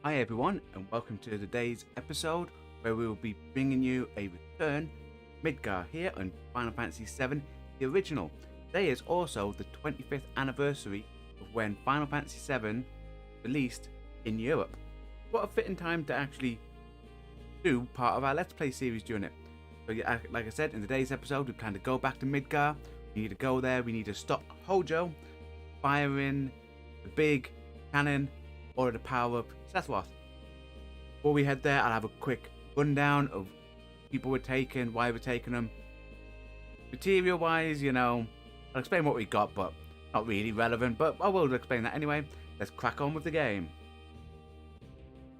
Hi everyone, and welcome to today's episode where we will be bringing you a return Midgar here on Final Fantasy VII, the original. Today is also the 25th anniversary of when Final Fantasy VII released in Europe. What a fitting time to actually do part of our Let's Play series during it. So yeah, like I said, in today's episode we plan to go back to Midgar. We need to go there, we need to stop Hojo firing the big cannon or to power up Sephiroth. Before we head there, I'll have a quick rundown of people we're taking, why we're taking them. Material wise, I'll explain what we got, but not really relevant, but I will explain that anyway. Let's crack on with the game.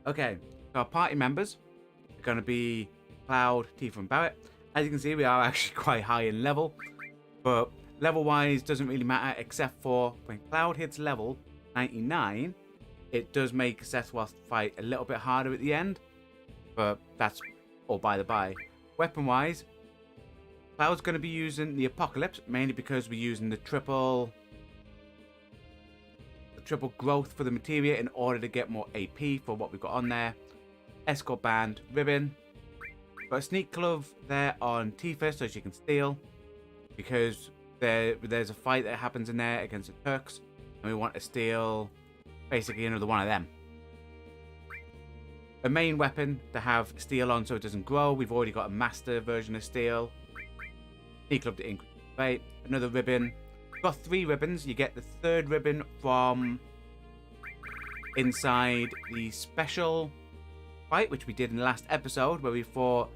Okay, so our party members are going to be Cloud, Tifa and Barret. As you can see, we are actually quite high in level, but level wise doesn't really matter except for when Cloud hits level 99, it does make Sephiroth's fight a little bit harder at the end, but that's all by the by. Weapon wise, Cloud's going to be using the Apocalypse, mainly because we're using the triple growth for the materia in order to get more AP for what we've got on there. Escort Band, Ribbon. Got a Sneak Glove there on Tifa so she can steal, because there's a fight that happens in there against the Turks, and we want to steal basically another one of them. A main weapon to have steel on so it doesn't grow. We've already got a master version of steel. Sneak Glove to increase weight. Another ribbon. We've got 3 ribbons. You get the 3rd ribbon from inside the special fight, which we did in the last episode, where we fought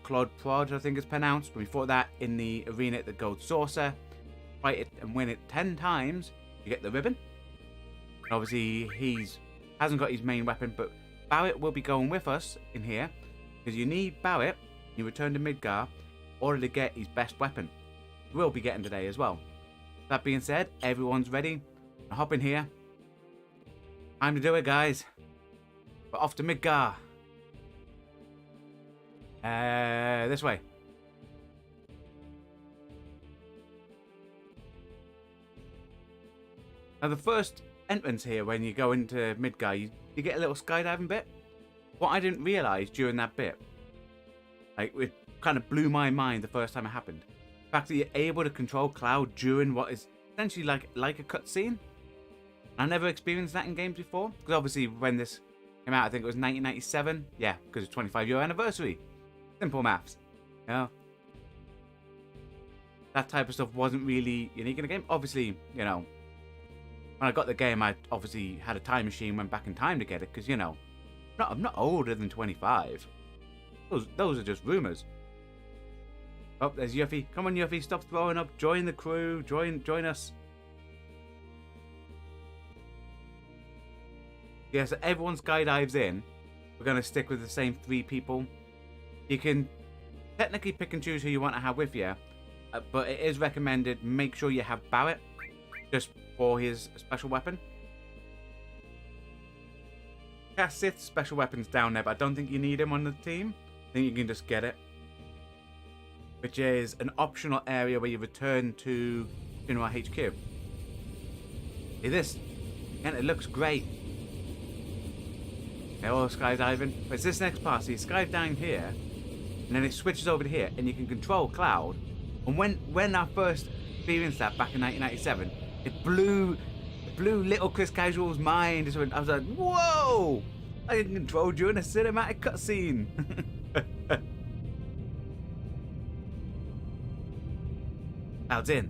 Claude Prod, I think it's pronounced. But we fought that in the arena at the Gold Saucer. Fight it and win it 10 times. You get the ribbon. Obviously, he hasn't got his main weapon, but Barret will be going with us in here, because you need Barret, you return to Midgar, in order to get his best weapon. We'll be getting today as well. That being said, everyone's ready. Hop in here. Time to do it, guys. We're off to Midgar. This way. Now, the first entrance here, when you go into Midgar, you get a little skydiving bit. What I didn't realize during that bit, like, it kind of blew my mind the first time it happened, the fact that you're able to control Cloud during what is essentially like a cutscene. I never experienced that in games before, because obviously when this came out, I think it was 1997. Yeah, because it's 25-year anniversary. Simple maths, that type of stuff wasn't really unique in the game. Obviously, when I got the game, I obviously had a time machine, went back in time to get it, because, I'm not older than 25. Those are just rumors. Oh, there's Yuffie. Come on, Yuffie, stop throwing up. Join the crew. Join us. Yeah, so everyone skydives in. We're going to stick with the same 3 people. You can technically pick and choose who you want to have with you, but it is recommended make sure you have Barret, just for his special weapon. Sith's special weapon's down there, but I don't think you need him on the team. I think you can just get it. Which is an optional area where you return to Shinra HQ. See this? And it looks great. They're all skydiving. But it's this next part. So you skydive down here, and then it switches over to here, and you can control Cloud. And when I first experienced that back in 1997, it blew little Chris Casual's mind. I was like, whoa! I can control during a cinematic cutscene. Cloud's in.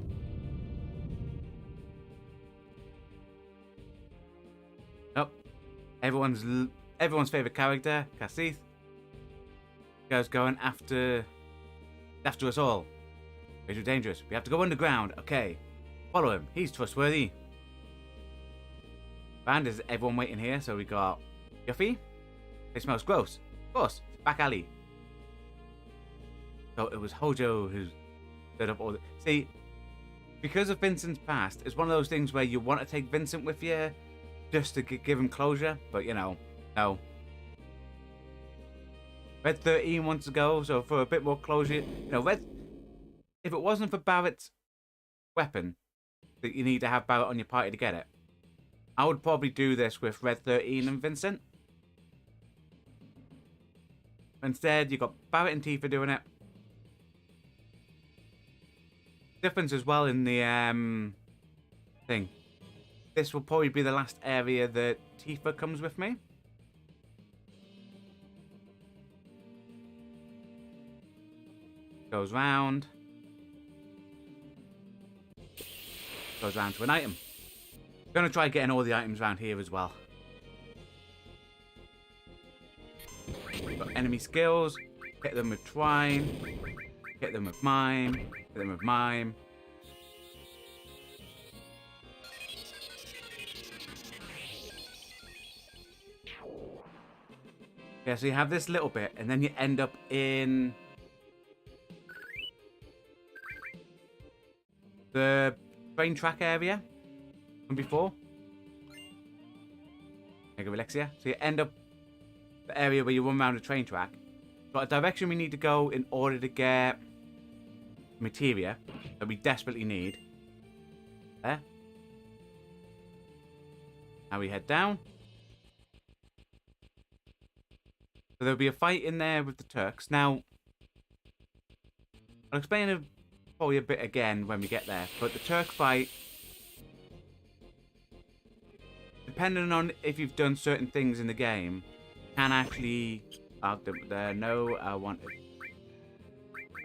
Oh, everyone's favorite character, Kasith, goes going after us all. Way too dangerous. We have to go underground. Okay. Follow him. He's trustworthy. And is everyone waiting here? So we got Yuffie. It smells gross. Of course. It's back alley. So it was Hojo who set up all the... See, because of Vincent's past, it's one of those things where you want to take Vincent with you just to give him closure. But, no. Red 13 wants to go, so for a bit more closure... If it wasn't for Barret's weapon, that you need to have Barret on your party to get it, I would probably do this with Red 13 and Vincent. Instead, you've got Barrett and Tifa doing it. Difference as well in the thing. This will probably be the last area that Tifa comes with me. Goes round. Goes round to an item. I'm going to try getting all the items around here as well. Got enemy skills. Hit them with Trine. Hit them with Mime. Hit them with Mime. Yeah, so you have this little bit, and then you end up in the train track area from before. Mega Elixir. So you end up the area where you run around a train track. But a direction we need to go in order to get materia that we desperately need. There. Now we head down. So there'll be a fight in there with the Turks. Now, I'll explain it probably a bit again when we get there. But the Turk fight, depending on if you've done certain things in the game, can actually... no, I want it.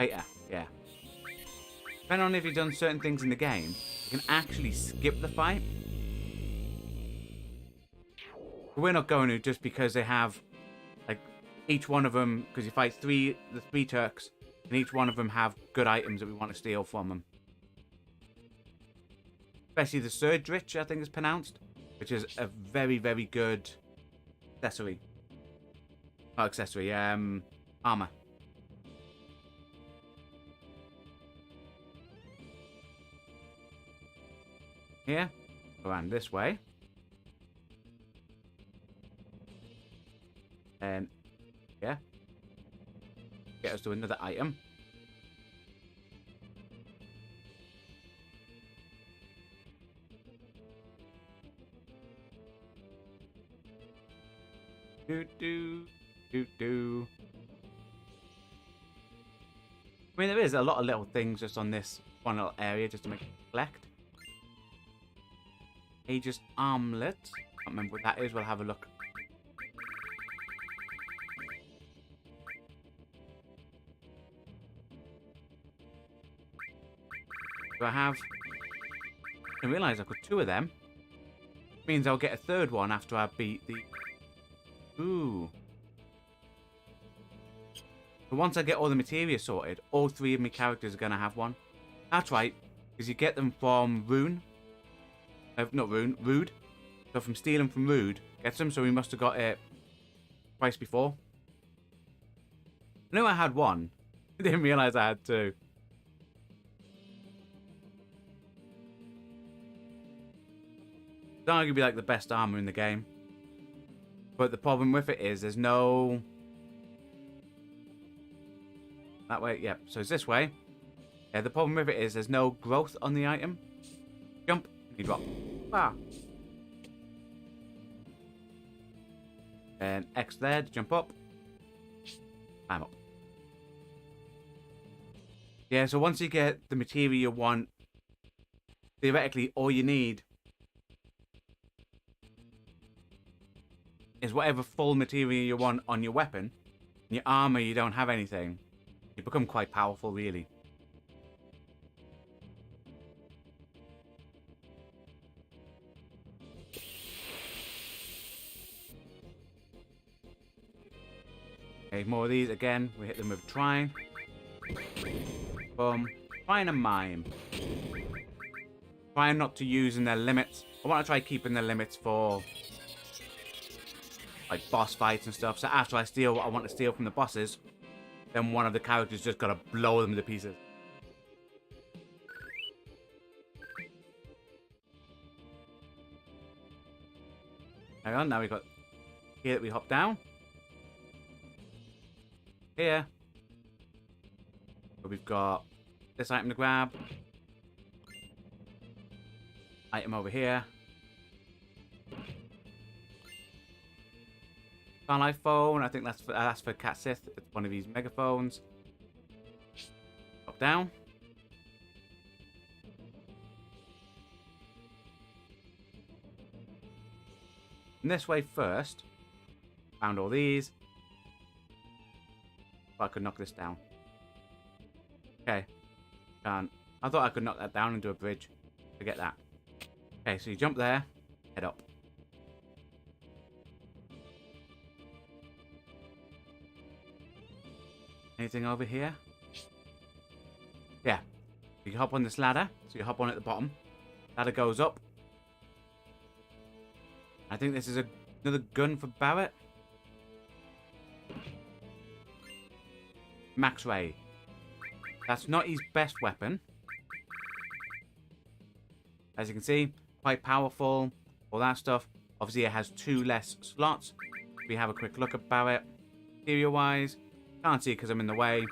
Later, yeah. Depending on if you've done certain things in the game, you can actually skip the fight. But we're not going to just because they have... like each one of them, because you fight the three Turks, and each one of them have good items that we want to steal from them. Especially the Surdrich, I think is pronounced, which is a very, very good accessory. Not accessory, armor. Here, go around this way. And yeah, get us to another item. Do. I mean, there is a lot of little things just on this one little area just to make it collect. Aegis armlet. Can't remember what that is. We'll have a look. Do I have... I didn't realise I've got two of them. Means I'll get a third one after I beat the... Ooh. But once I get all the materia sorted, all three of my characters are going to have one. That's right, because you get them from Rune. Not Rune, Rude. So from stealing from Rude, gets them, so we must have got it twice before. I knew I had one. I didn't realise I had two. It's arguably like the best armor in the game. But the problem with it is there's no... That way, yep. So it's this way. Yeah, the problem with it is there's no growth on the item. Jump. You drop. Ah. And X there to jump up. Climb up. Yeah, so once you get the material you want, theoretically all you need is whatever full material you want on your weapon. In your armor, you don't have anything. You become quite powerful, really. Okay, more of these again. We hit them with Trine. Boom. Trine and Mime. Trying not to use in their limits. I want to try keeping their limits for like boss fights and stuff. So after I steal what I want to steal from the bosses, then one of the characters just gotta blow them to pieces. Hang on, now we got here that we hop down. Here. But we've got this item to grab. Item over here. Starlight phone. I think that's for Cat Sith. It's one of these megaphones. Drop down. And this way first. Found all these. But I could knock this down. Okay. Can't. I thought I could knock that down into a bridge. Forget that. Okay, so you jump there. Head up. Anything over here? Yeah. You can hop on this ladder. So you hop on at the bottom. Ladder goes up. I think this is another gun for Barrett. Max Ray. That's not his best weapon. As you can see, quite powerful. All that stuff. Obviously, it has 2 less slots. We have a quick look at Barrett. Material-wise, can't see because I'm in the way.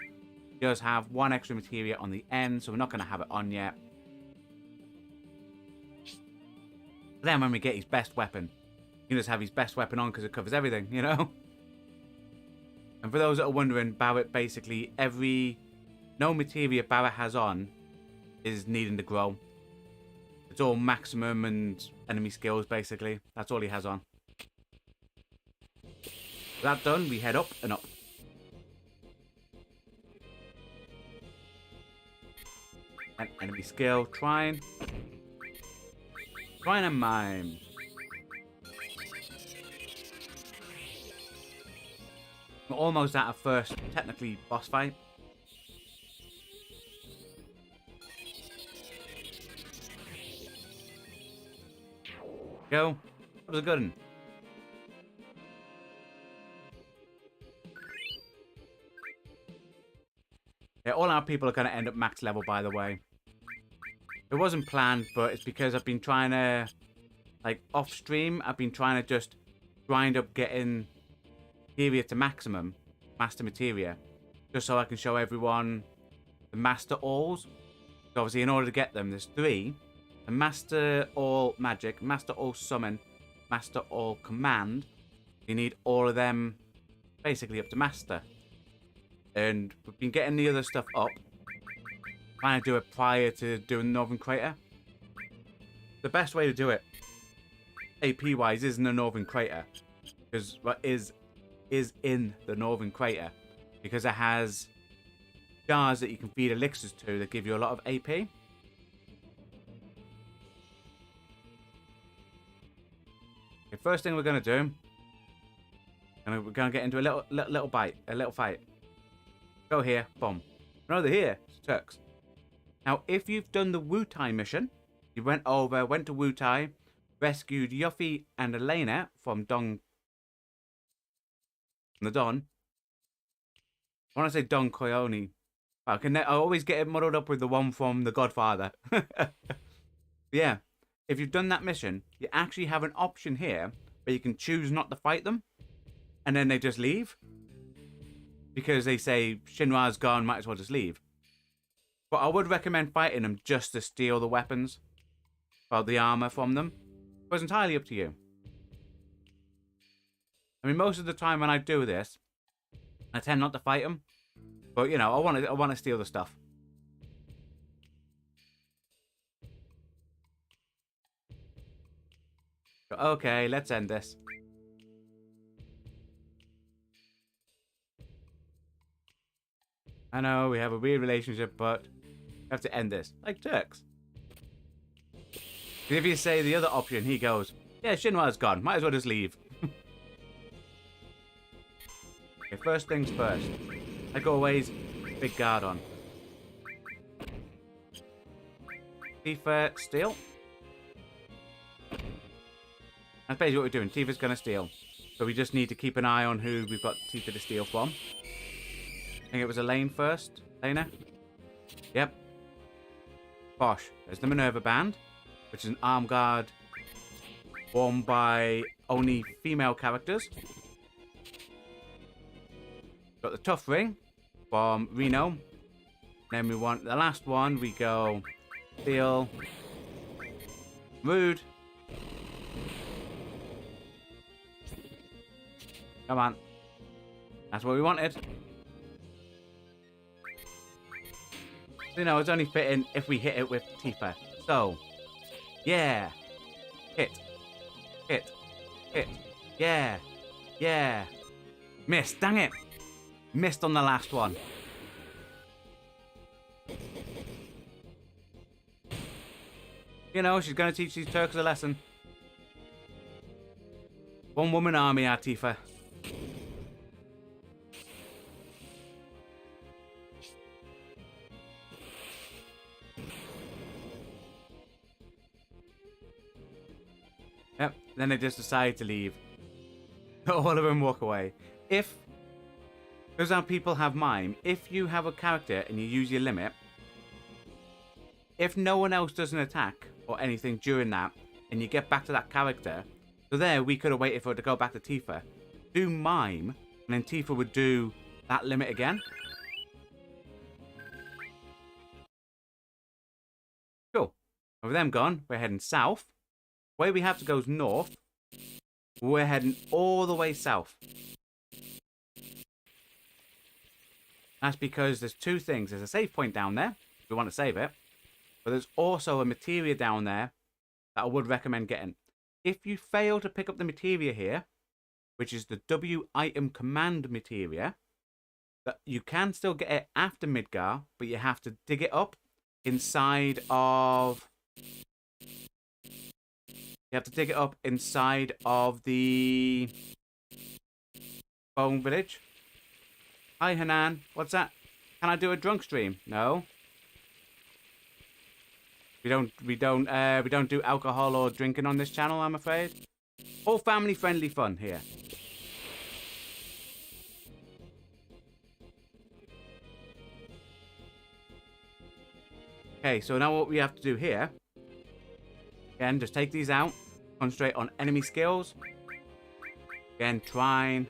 It does have 1 extra materia on the end, so we're not going to have it on yet. But then when we get his best weapon, you just have his best weapon on because it covers everything, you know? And for those that are wondering, Barrett basically no materia Barrett has on is needing to grow. It's all maximum and enemy skills basically. That's all he has on. With that done, we head up and up. And enemy skill, trying and mime. We're almost at our first, technically, boss fight. Go. That was a good one. Yeah, all our people are going to end up max level, by the way. It wasn't planned, but it's because I've been trying to, like, off stream, I've been trying to just grind up getting materia to maximum, master materia, just so I can show everyone the master alls. So obviously, in order to get them, there's 3. The master all magic, master all summon, master all command. You need all of them basically up to master. And we've been getting the other stuff up. Trying to do it prior to doing Northern Crater. The best way to do it, AP wise, isn't the Northern Crater. Because what is in the Northern Crater. Because it has jars that you can feed elixirs to that give you a lot of AP. Okay, first thing we're going to do, we're going to get into a little fight. Go here, boom. No, they're here. It's Turks. Now, if you've done the Wutai mission, you went to Wutai, rescued Yuffie and Elena from the Don. I want to say Don Corleone. I always get it muddled up with the one from The Godfather. Yeah. If you've done that mission, you actually have an option here where you can choose not to fight them. And then they just leave. Because they say, Shinra's gone, might as well just leave. But I would recommend fighting them just to steal the weapons. Or the armor from them. But it's entirely up to you. I mean, most of the time when I do this, I tend not to fight them. But, you know, I want to steal the stuff. Okay, let's end this. I know, we have a weird relationship, but we have to end this. Like Turks. If you say the other option, he goes, yeah, Shinra's gone. Might as well just leave. Okay, first things first. I go away's big guard on. Tifa, steal. That's basically what we're doing. Tifa's going to steal. So we just need to keep an eye on who we've got Tifa to steal from. I think it was Elaine first. Elena? Yep. Bosh. There's the Minerva Band, which is an arm guard worn by only female characters. Got the Tough Ring from Reno. Then we want the last one. We go Steel. Rude. Come on. That's what we wanted. You know, it's only fitting if we hit it with Tifa. So, yeah. Hit. Hit. Hit. Yeah. Yeah. Missed. Dang it. Missed on the last one. You know, she's going to teach these Turks a lesson. One-woman army, Tifa. Yep, then they just decide to leave. All of them walk away. If, because how people have mime, if you have a character and you use your limit, if no one else does an attack or anything during that, and you get back to that character, so there we could have waited for it to go back to Tifa, do mime, and then Tifa would do that limit again. Cool. With them gone, we're heading south. The way we have to go is north. We're heading all the way south. That's because there's two things. There's a save point down there, if we want to save it. But there's also a materia down there that I would recommend getting. If you fail to pick up the materia here, which is the W item command materia, that you can still get it after Midgar, but you have to dig it up inside of... You have to dig it up inside of the Bone Village. Hi, Hanan. What's that? Can I do a drunk stream? No. We don't do alcohol or drinking on this channel, I'm afraid. All family-friendly fun here. Okay, so now what we have to do here, again, just take these out, concentrate on enemy skills. Again, trine.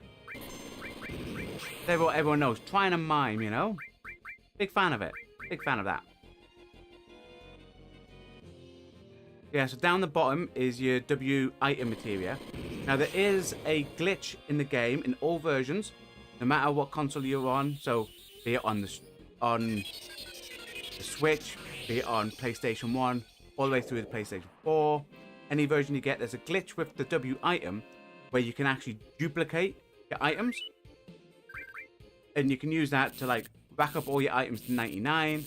Everyone knows, trine and mime, you know? Big fan of it. Big fan of that. Yeah, so down the bottom is your W item materia. Now, there is a glitch in the game in all versions, no matter what console you're on. So, be it on the Switch, be it on PlayStation 1, all the way through the PlayStation 4. Any version you get, there's a glitch with the W item where you can actually duplicate your items. And you can use that to, like, rack up all your items to 99.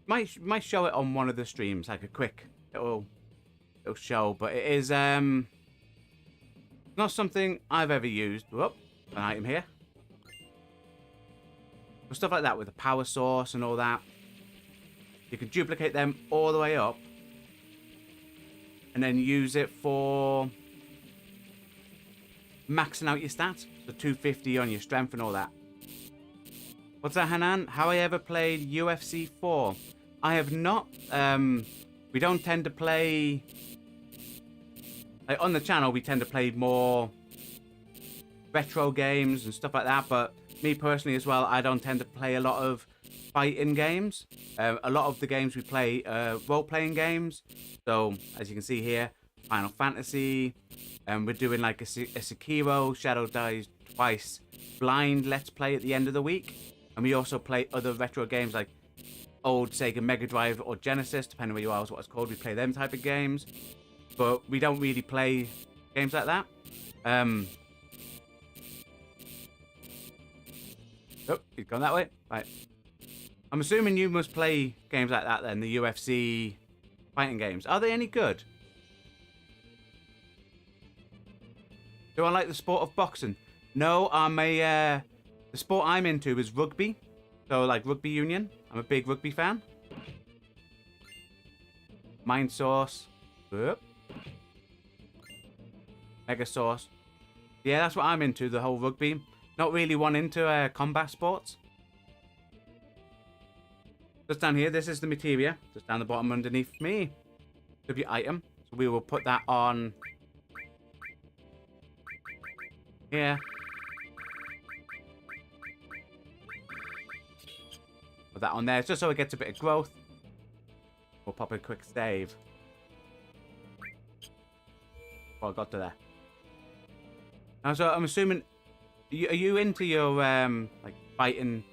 Might show it on one of the streams, like a quick little show, but it is not something I've ever used. Whoop, an item here. But stuff like that with a power source and all that. You can duplicate them all the way up and then use it for maxing out your stats. So 250 on your strength and all that. What's that, Hanan? How I ever played UFC 4? I have not. We don't tend to play... Like, on the channel, we tend to play more retro games and stuff like that. But me personally as well, I don't tend to play a lot of fighting games. A lot of the games we play are role-playing games. So, as you can see here, Final Fantasy. We're doing like a Sekiro, Shadow Dies Twice blind Let's Play at the end of the week. And we also play other retro games like old Sega Mega Drive or Genesis, depending where you are, is what it's called. We play them type of games. But we don't really play games like that. Oh, he's gone that way. Right. I'm assuming you must play games like that then, the UFC fighting games. Are they any good? Do I like the sport of boxing? No, the sport I'm into is rugby. So, like, rugby union. I'm a big rugby fan. Mind Source. Whoop. Mega Source. Yeah, that's what I'm into, the whole rugby. Not really one into combat sports. Just down here, this is the materia. Just down the bottom underneath me. W item. So we will put that on here. Put that on there, just so it gets a bit of growth. We'll pop a quick save. before I got to there. Now, so I'm assuming, are you into your like fighting?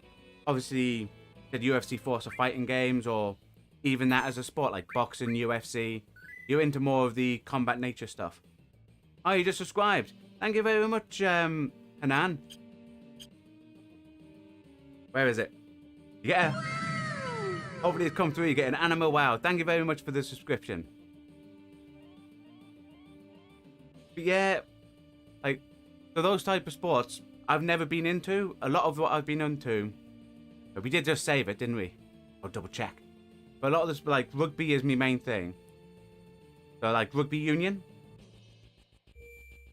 Obviously, the UFC Force of fighting games, or even that as a sport like boxing, UFC. You're into more of the combat nature stuff. Oh, you just subscribed. Thank you very much, Hanan. Where is it? Yeah. Hopefully it's come through. You get an Animal Wow. Thank you very much for the subscription. But yeah, like, for those type of sports, I've never been into. A lot of what I've been into, but we did just save it, didn't we? I'll double check. But a lot of this, like, rugby is my main thing. So, like, rugby union.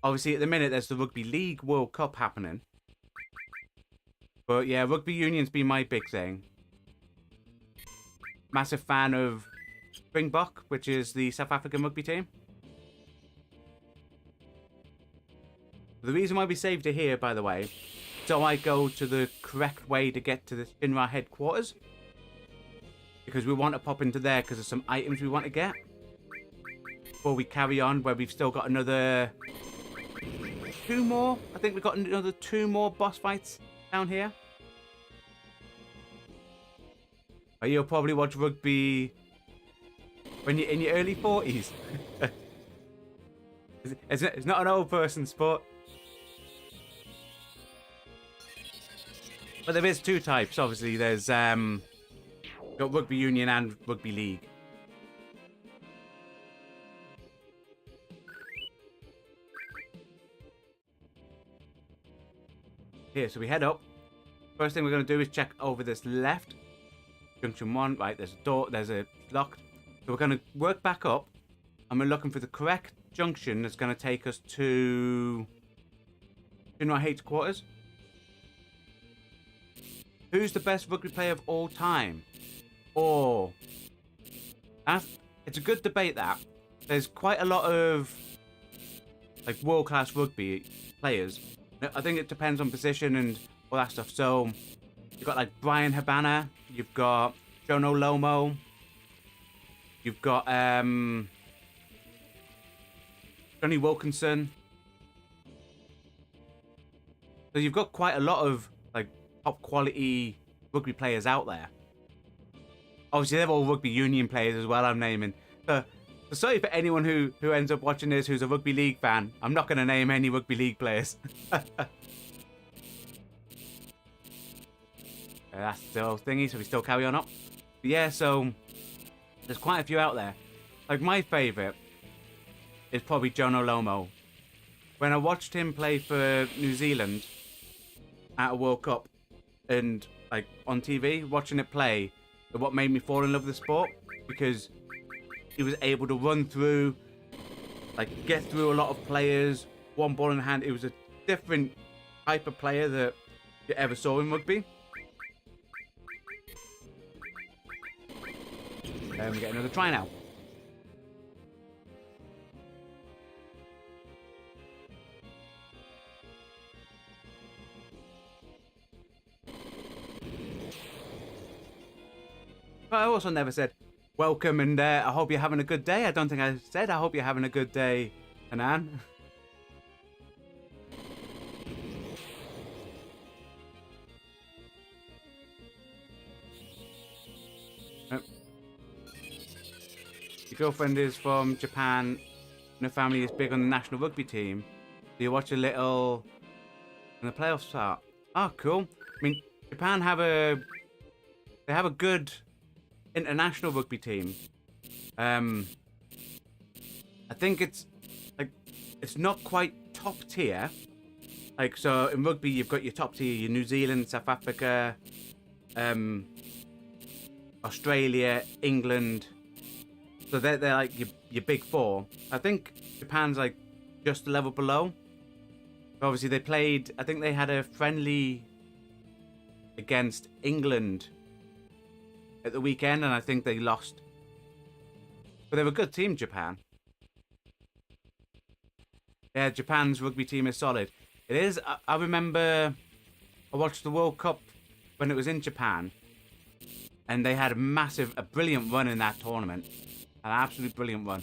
Obviously, at the minute, there's the Rugby League World Cup happening. But yeah, rugby union's been my big thing. Massive fan of Springbok, which is the South African rugby team. The reason why we saved it here, by the way, so I go to the correct way to get to the Shinra headquarters. Because we want to pop into there because there's some items we want to get. Before we carry on, where we've still got another 2 more. I think we've got another 2 more boss fights down here. Or you'll probably watch rugby when you're in your early 40s. It's not an old person sport. But there is 2 types, obviously. There's got rugby union and rugby league. Here, so we head up. First thing we're going to do is check over this left. Junction 1, right, there's a door, there's a locked. So we're going to work back up. And we're looking for the correct junction that's going to take us to Shinra headquarters. Who's the best rugby player of all time? Or it's a good debate that. There's quite a lot of like world-class rugby players. I think it depends on position and all that stuff. So you've got like Brian Habana, you've got Jono Lomo, you've got Johnny Wilkinson. So you've got quite a lot of like top quality rugby players out there. Obviously, they're all rugby union players as well, I'm naming. So sorry for anyone who ends up watching this who's a rugby league fan. I'm not going to name any rugby league players. That's still thingy, so we still carry on up. But yeah, so there's quite a few out there. Like, my favourite is probably Jono Lomo. When I watched him play for New Zealand at a World Cup, and like on TV, watching it play, what made me fall in love with the sport, because he was able to run through, like get through a lot of players, one ball in hand. It was a different type of player that you ever saw in rugby. And we get another try now. But I also never said welcome and I hope you're having a good day. I don't think I said I hope you're having a good day, Hanan. Your girlfriend is from Japan and her family is big on the national rugby team. Do you watch a little when the playoffs start? Oh, cool. I mean, Japan have a good international rugby team. I think it's like it's not quite top tier. Like, so in rugby you've got your top tier, your New Zealand, South Africa, Australia, England. So they're like your big 4. I think Japan's like just a level below. Obviously they played, I think they had a friendly against England at the weekend, and I think they lost. But they're a good team, Japan. Yeah, Japan's rugby team is solid. It is. I remember I watched the World Cup when it was in Japan, and they had a brilliant run in that tournament. An absolute brilliant run.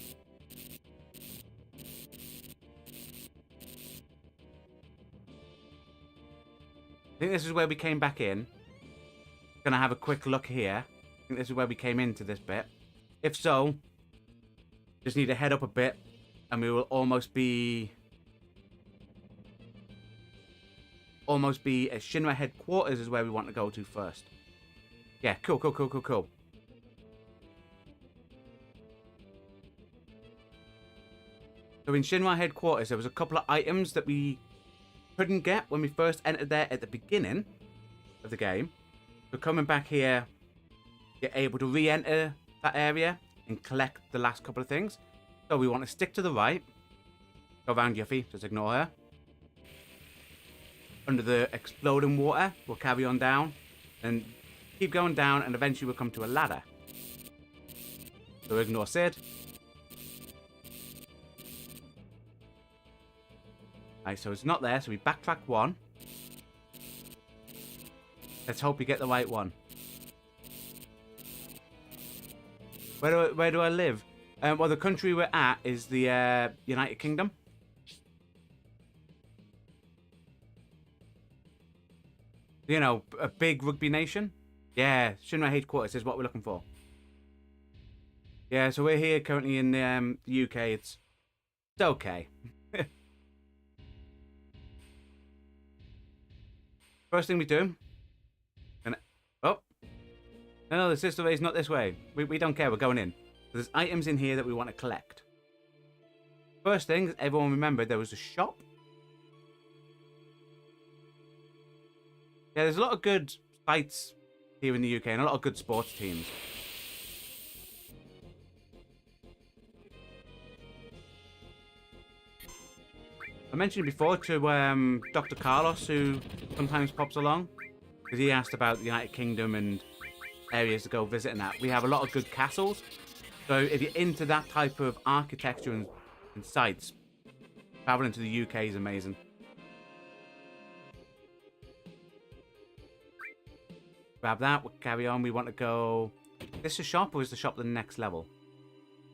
think this is where we came back in. Gonna have a quick look here. I think this is where we came into this bit. If so, just need to head up a bit and we will almost be at Shinra headquarters is where we want to go to first. Yeah, cool. So in Shinra headquarters, there was a couple of items that we couldn't get when we first entered there at the beginning of the game. So coming back here, you're able to re-enter that area and collect the last couple of things. So we want to stick to the right. Go around Yuffie, just ignore her. Under the exploding water, we'll carry on down and keep going down, and eventually we'll come to a ladder. So ignore Sid. Right, so it's not there, so we backtrack one. Let's hope we get the right one. Where do I live? Well, the country we're at is the United Kingdom. You know, a big rugby nation. Yeah, Shinra headquarters is what we're looking for. Yeah, so we're here currently in the UK. It's okay. First thing we do. Oh. No, the sister way is not this way. We don't care. We're going in. So there's items in here that we want to collect. First thing, everyone remembered there was a shop. Yeah, there's a lot of good sites here in the UK and a lot of good sports teams. I mentioned before to Dr. Carlos, who sometimes pops along, because he asked about the United Kingdom and areas to go visit and that. We have a lot of good castles. So if you're into that type of architecture and sites, traveling to the UK is amazing. Grab that, we'll carry on. We want to go... Is this a shop or is the shop the next level?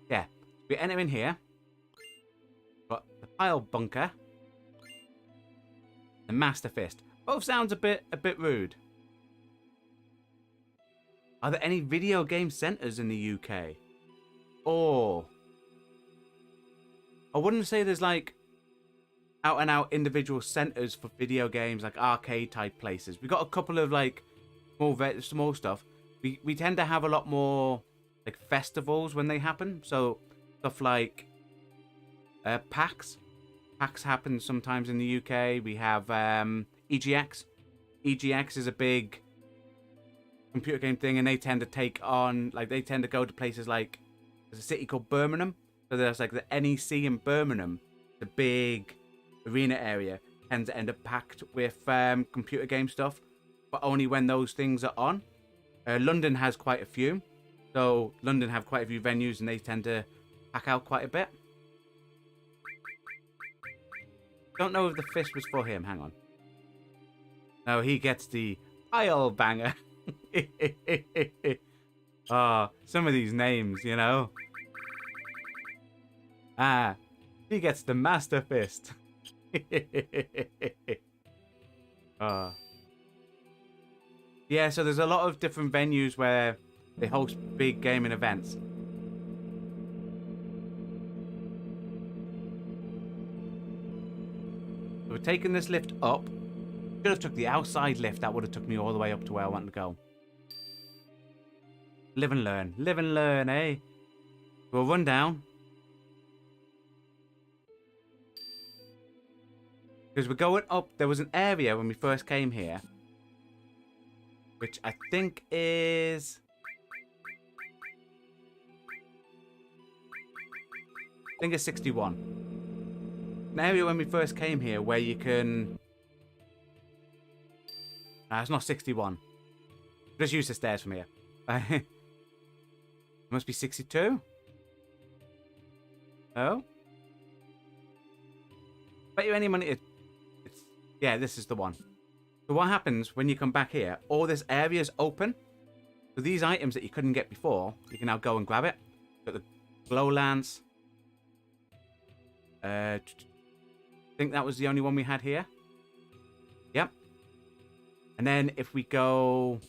Yeah. We enter in here. Got the pile bunker. The Master Fist. Both sounds a bit rude. Are there any video game centers in the UK? Or... I wouldn't say there's like out and out individual centers for video games, like arcade type places. We got a couple of like small stuff. We tend to have a lot more like festivals when they happen. So stuff like PAX. PAX happens sometimes in the UK. We have EGX. EGX is a big computer game thing, and they tend to take on, like, they tend to go to places like, there's a city called Birmingham. So there's like the NEC in Birmingham, the big arena area, tends to end up packed with computer game stuff, but only when those things are on. London has quite a few. So London have quite a few venues and they tend to pack out quite a bit. Don't know if the fist was for him. Hang on. No, he gets the pile banger. Oh, some of these names, you know. Ah, he gets the Master Fist. Oh. Yeah, so there's a lot of different venues where they host big gaming events. So we're taking this lift up. Should have took the outside lift. That would have took me all the way up to where I wanted to go. Live and learn. Live and learn, eh? We'll run down. Because we're going up. There was an area when we first came here, which I think is... I think it's 61. An area when we first came here where you can... Nah, it's not 61. Just use the stairs from here. It must be 62. Oh? Bet you any money... It's... Yeah, this is the one. So what happens when you come back here, all this area is open. So these items that you couldn't get before, you can now go and grab it. Got the glow lance. I think that was the only one we had here. Yep. And then if we go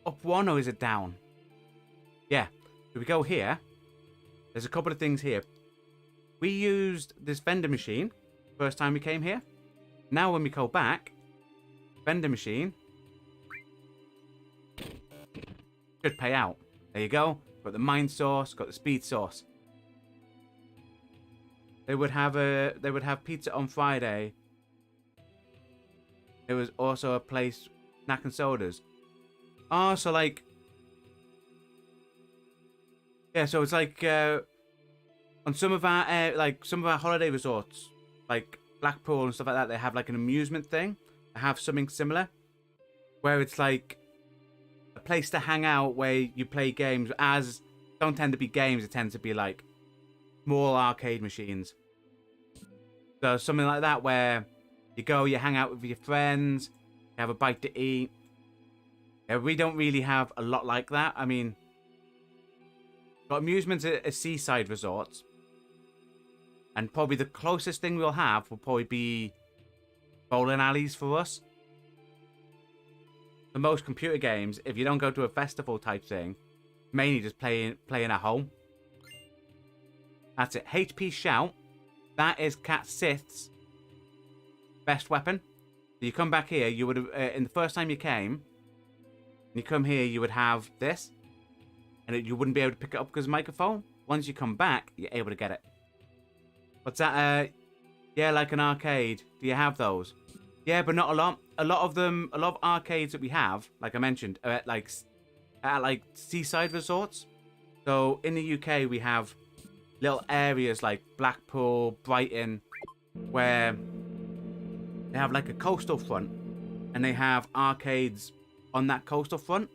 up one, or is it down? Yeah. If we go here, there's a couple of things here. We used this vendor machine first time we came here. Now when we go back, vendor machine should pay out. There you go. Got the mine source, got the speed source. They would have pizza on Friday. There was also a place snack and sodas. Oh, so like, yeah, so it's like on some of our holiday resorts, like Blackpool and stuff like that, they have like an amusement thing. They have something similar, where it's like a place to hang out where you play games. As don't tend to be games, it tends to be like small arcade machines. So something like that where you go, you hang out with your friends, you have a bite to eat. Yeah, we don't really have a lot like that. I mean, got amusements at seaside resorts. And probably the closest thing we'll have will probably be bowling alleys for us. For most computer games, if you don't go to a festival type thing, mainly just playing at home. That's it. HP Shout. That is Cat Sith's best weapon. So you come back here, you would have, in the first time you came, and you come here, you would have this, and you wouldn't be able to pick it up because of the microphone. Once you come back, you're able to get it. What's that? Yeah, like an arcade. Do you have those? Yeah, but not a lot. A lot of arcades that we have, like I mentioned, are at like seaside resorts. So in the UK, we have little areas like Blackpool, Brighton, where they have like a coastal front, and they have arcades on that coastal front.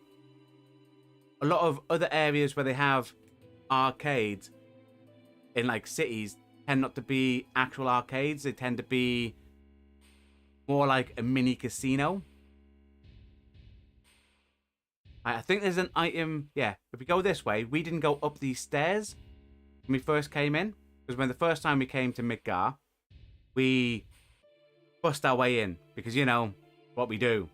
A lot of other areas where they have arcades in like cities tend not to be actual arcades. They tend to be more like a mini casino. I think there's an item. Yeah, if we go this way, we didn't go up these stairs when we first came in, because when the first time we came to Midgar, we bust our way in because you know what we do.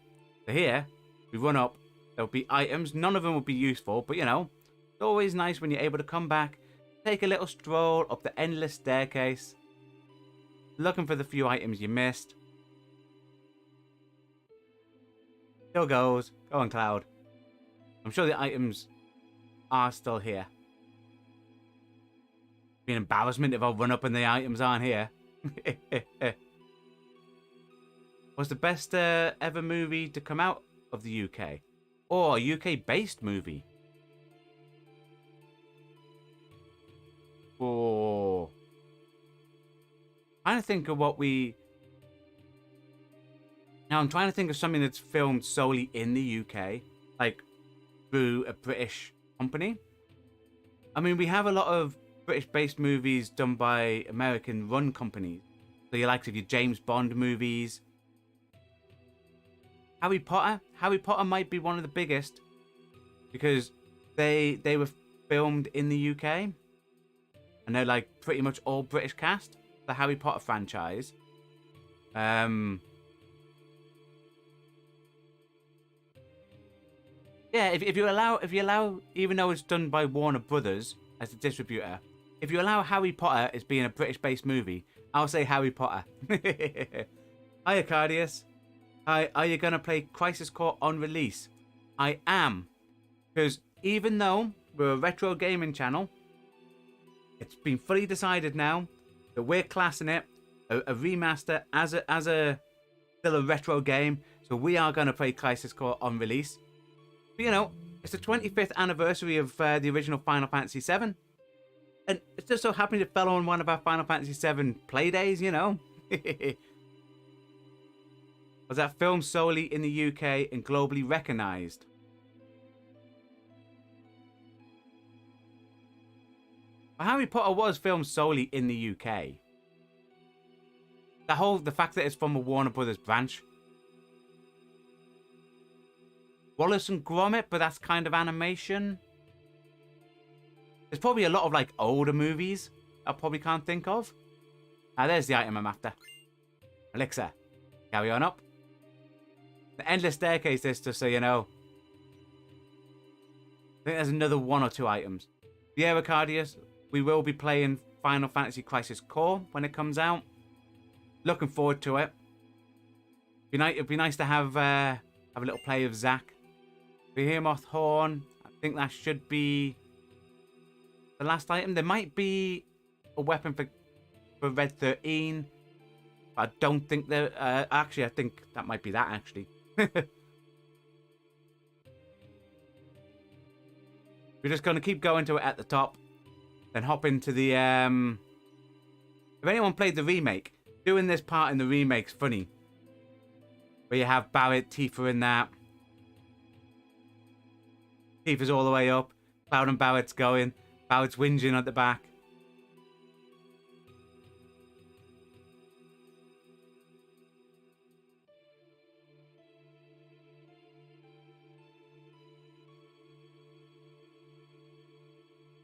So here we run up. There'll be items. None of them will be useful, but you know, it's always nice when you're able to come back, take a little stroll up the endless staircase, looking for the few items you missed. Still goes. Go on, Cloud. I'm sure the items are still here. It'd be an embarrassment if I run up and the items aren't here. What's the best ever movie to come out of the UK? Or a UK-based movie? Oh. I'm trying to think of what we... Now, I'm trying to think of something that's filmed solely in the UK. Like, through a British company. I mean, we have a lot of British-based movies done by American-run companies. So you like your James Bond movies. Harry Potter. Harry Potter might be one of the biggest because they were filmed in the UK, and they're like pretty much all British cast. The Harry Potter franchise. Yeah, if you allow, even though it's done by Warner Brothers as the distributor, if you allow Harry Potter as being a British-based movie, I'll say Harry Potter. Hi, Arcadius. Hi, are you going to play Crisis Core on release? I am. Because even though we're a retro gaming channel, it's been fully decided now that we're classing it a remaster as a still a retro game. So we are going to play Crisis Core on release. But, you know, it's the 25th anniversary of the original Final Fantasy VII. And it just so happened it fell on one of our Final Fantasy VII play days, you know. Was that film solely in the UK and globally recognised? Well, Harry Potter was filmed solely in the UK. The fact that it's from a Warner Brothers branch. Wallace and Gromit, but that's kind of animation. There's probably a lot of like older movies I probably can't think of. There's the item I'm after. Elixir. Carry on up. The endless staircase this, just so you know. I think there's another 1 or 2 items. The Aerocardius, we will be playing Final Fantasy Crisis Core when it comes out. Looking forward to it. It'd be nice to have a little play of Zack. Behemoth Horn, I think that should be the last item. There might be a weapon for Red 13. I don't think there... actually, I think that might be that, actually. We're just going to keep going to it at the top. Then hop into the... If anyone played the remake, doing this part in the remake's funny. Where you have Barrett, Tifa in that. Tifa's all the way up. Cloud and Barrett's going. Barrett's whinging at the back.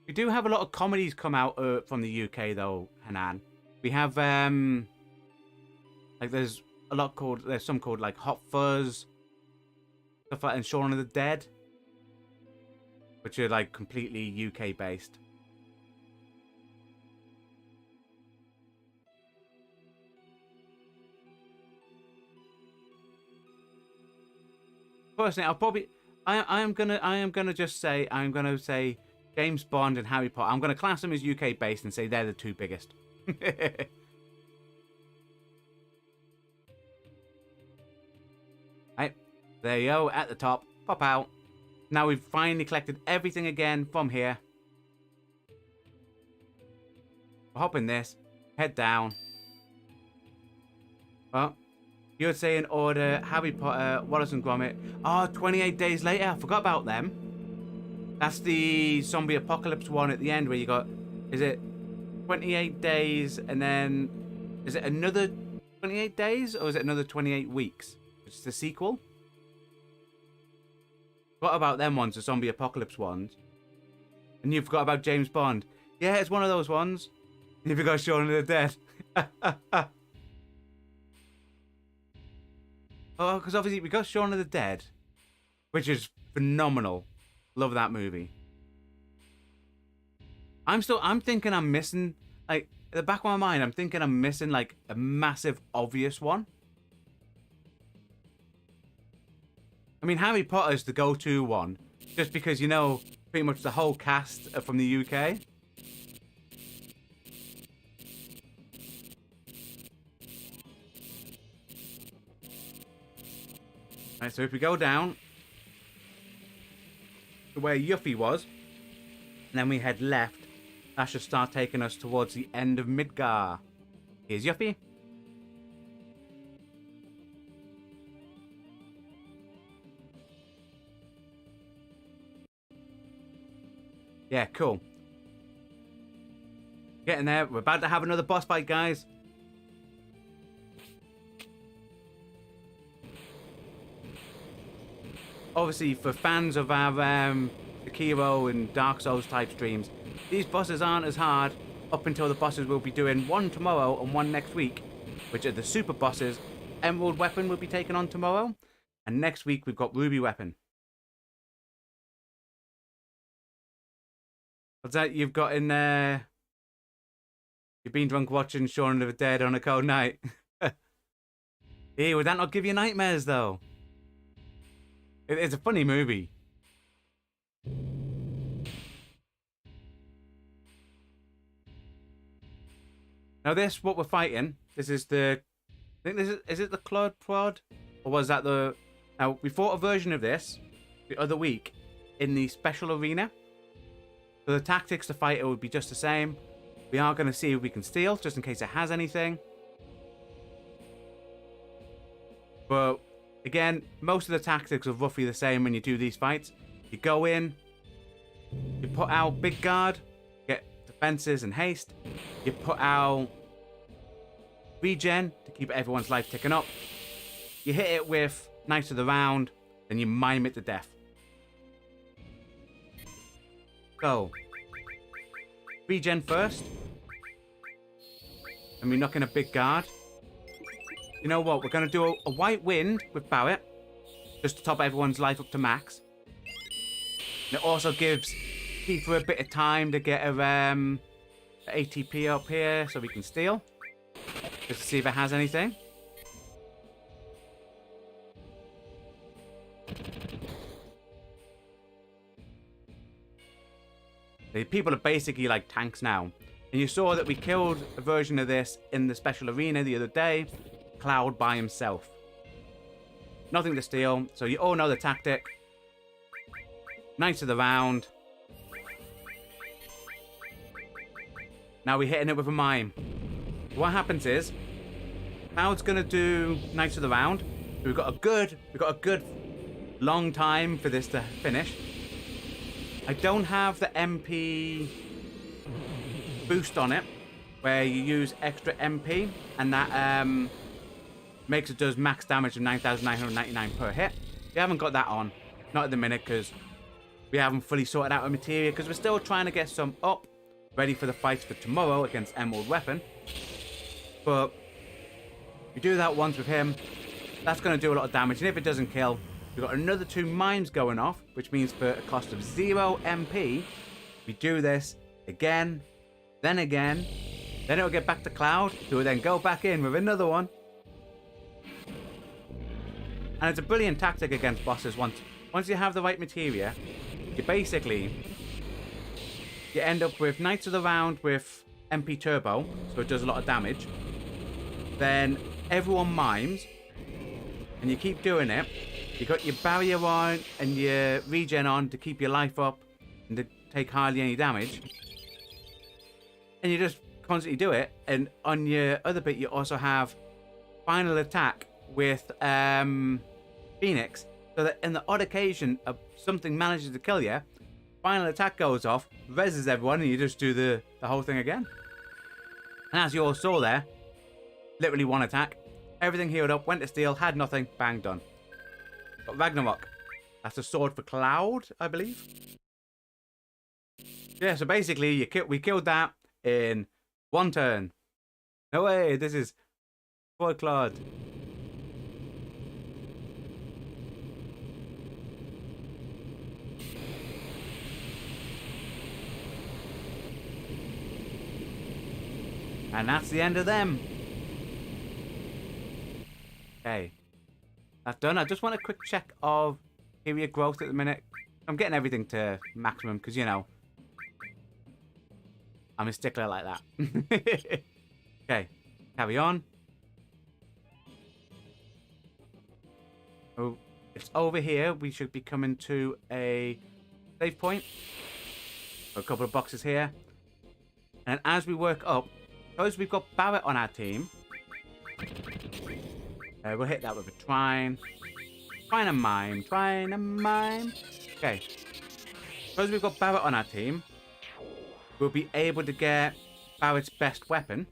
We do have a lot of comedies come out from the UK though, Hanan. We have like there's some called like Hot Fuzz, stuff like, and Shaun of the Dead, which are like completely UK based. Personally, I am gonna say James Bond and Harry Potter. I'm gonna class them as UK based and say they're the 2 biggest. Right, there you go, at the top. Pop out. Now we've finally collected everything again from here. We'll hop in this, head down. Well, you would say in order Harry Potter, Wallace and Gromit. Oh, 28 Days Later. I forgot about them. That's the zombie apocalypse one at the end where you got, is it 28 days and then, is it another 28 days or is it another 28 weeks? It's the sequel. Forgot about them ones, the zombie apocalypse ones. And you forgot about James Bond. Yeah, it's one of those ones. You forgot Shaun of the Dead. Oh, because obviously we got Shaun of the Dead, which is phenomenal. Love that movie. I'm thinking I'm missing, like, at the back of my mind, I'm thinking I'm missing, like, a massive, obvious one. I mean, Harry Potter is the go-to one, just because, you know, pretty much the whole cast are from the UK. Right, so if we go down to where Yuffie was, and then we head left, that should start taking us towards the end of Midgar. Here's Yuffie. Yeah, cool. Getting there. We're about to have another boss fight, guys. Obviously, for fans of our Sekiro and Dark Souls type streams, these bosses aren't as hard up until the bosses we'll be doing one tomorrow and one next week, which are the super bosses. Emerald Weapon will be taken on tomorrow, and next week we've got Ruby Weapon. What's that you've got in there? You've been drunk watching Shaun of the Dead on a cold night. Hey, would that not give you nightmares though? It's a funny movie. Now this, what we're fighting, this is the... I think this is it the Claude Prod? Or was that the... Now, we fought a version of this the other week in the special arena. So the tactics to fight it would be just the same. We are going to see if we can steal, just in case it has anything. But... Again, most of the tactics are roughly the same when you do these fights. You go in, you put out big guard, get defenses and haste. You put out regen to keep everyone's life ticking up. You hit it with Knights of the Round, then you mime it to death. Go. Regen first. And we knock in a big guard. You know what? We're going to do a white wind with Barrett. just to top everyone's life up to max. And it also gives Tifa a bit of time to get her ATP up here so we can steal. Just to see if it has anything. The people are basically like tanks now. And you saw that we killed a version of this in the special arena the other day. Cloud by himself. Nothing to steal, so you all know the tactic. Knights of the round. Now we're hitting it with a mime. What happens is, Cloud's gonna do Knights of the round. We've got a good long time for this to finish. I don't have the MP boost on it, where you use extra MP, and that makes it does max damage of 9,999 per hit. We haven't got that on, not at the minute, because we haven't fully sorted out our materia, because we're still trying to get some up, ready for the fights for tomorrow against Emerald Weapon. But we do that once with him, that's going to do a lot of damage, and if it doesn't kill, we've got another 2 mimes going off, which means for a cost of 0 MP, we do this again, then it'll get back to Cloud, who will then go back in with another one. And it's a brilliant tactic against bosses. Once you have the right materia, you end up with Knights of the Round with MP Turbo, so it does a lot of damage. Then everyone mimes, and you keep doing it. You got your barrier on and your regen on to keep your life up and to take hardly any damage. And you just constantly do it. And on your other bit, you also have final attack with Phoenix, so that in the odd occasion of something manages to kill you, final attack goes off, reses everyone, and you just do the whole thing again. And as you all saw there, literally one attack, everything healed up, went to steal, had nothing, bang, done. Got Ragnarok. That's a sword for Cloud, I believe. Yeah, so basically we killed that in 1 turn. No way, this is poor Cloud. And that's the end of them. Okay. That's done. I just want a quick check of area growth at the minute. I'm getting everything to maximum because, you know, I'm a stickler like that. Okay. Carry on. Oh, it's over here. We should be coming to a save point. A couple of boxes here. And as we work up, because we've got Barrett on our team, we'll hit that with a Trine. Trine and Mime. Trine and Mime. Okay. Because we've got Barrett on our team, we'll be able to get Barrett's best weapon.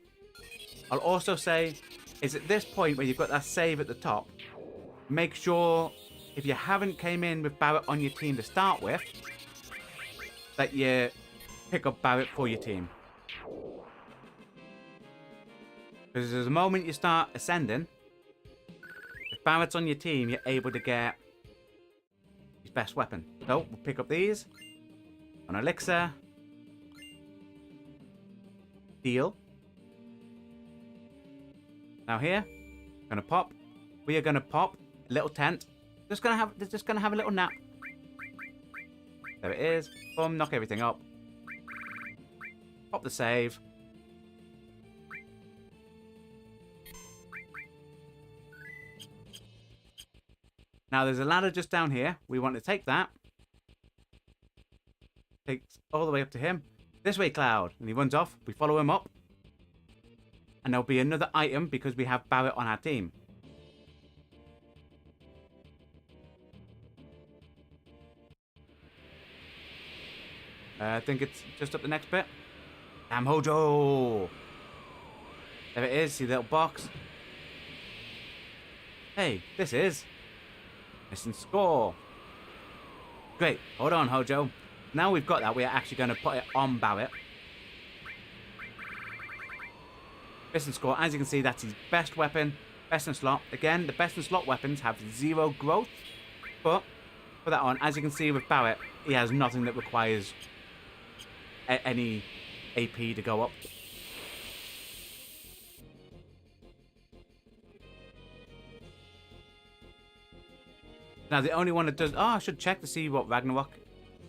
I'll also say, is at this point where you've got that save at the top, make sure if you haven't came in with Barrett on your team to start with, that you pick up Barrett for your team. Because there's a moment you start ascending, if Barrett's on your team, you're able to get his best weapon. So, we'll pick up these. An elixir. Deal. Now here, gonna pop. We are gonna pop a little tent. Just gonna have a little nap. There it is. Boom, knock everything up. Pop the save. Now there's a ladder just down here. We want to take that. Takes all the way up to him. This way, Cloud. And he runs off. We follow him up. And there'll be another item because we have Barrett on our team. I think it's just up the next bit. Damn Hojo! There it is. See the little box. Hey, this is missing score. Great. Hold on, Hojo. Now we've got that, we are actually going to put it on Barrett. Missing score. As you can see, that's his best weapon. Best in slot. Again, the best in slot weapons have 0 growth. But put that on. As you can see with Barrett, he has nothing that requires any AP to go up. Now the only one that does... Oh, I should check to see what Ragnarok,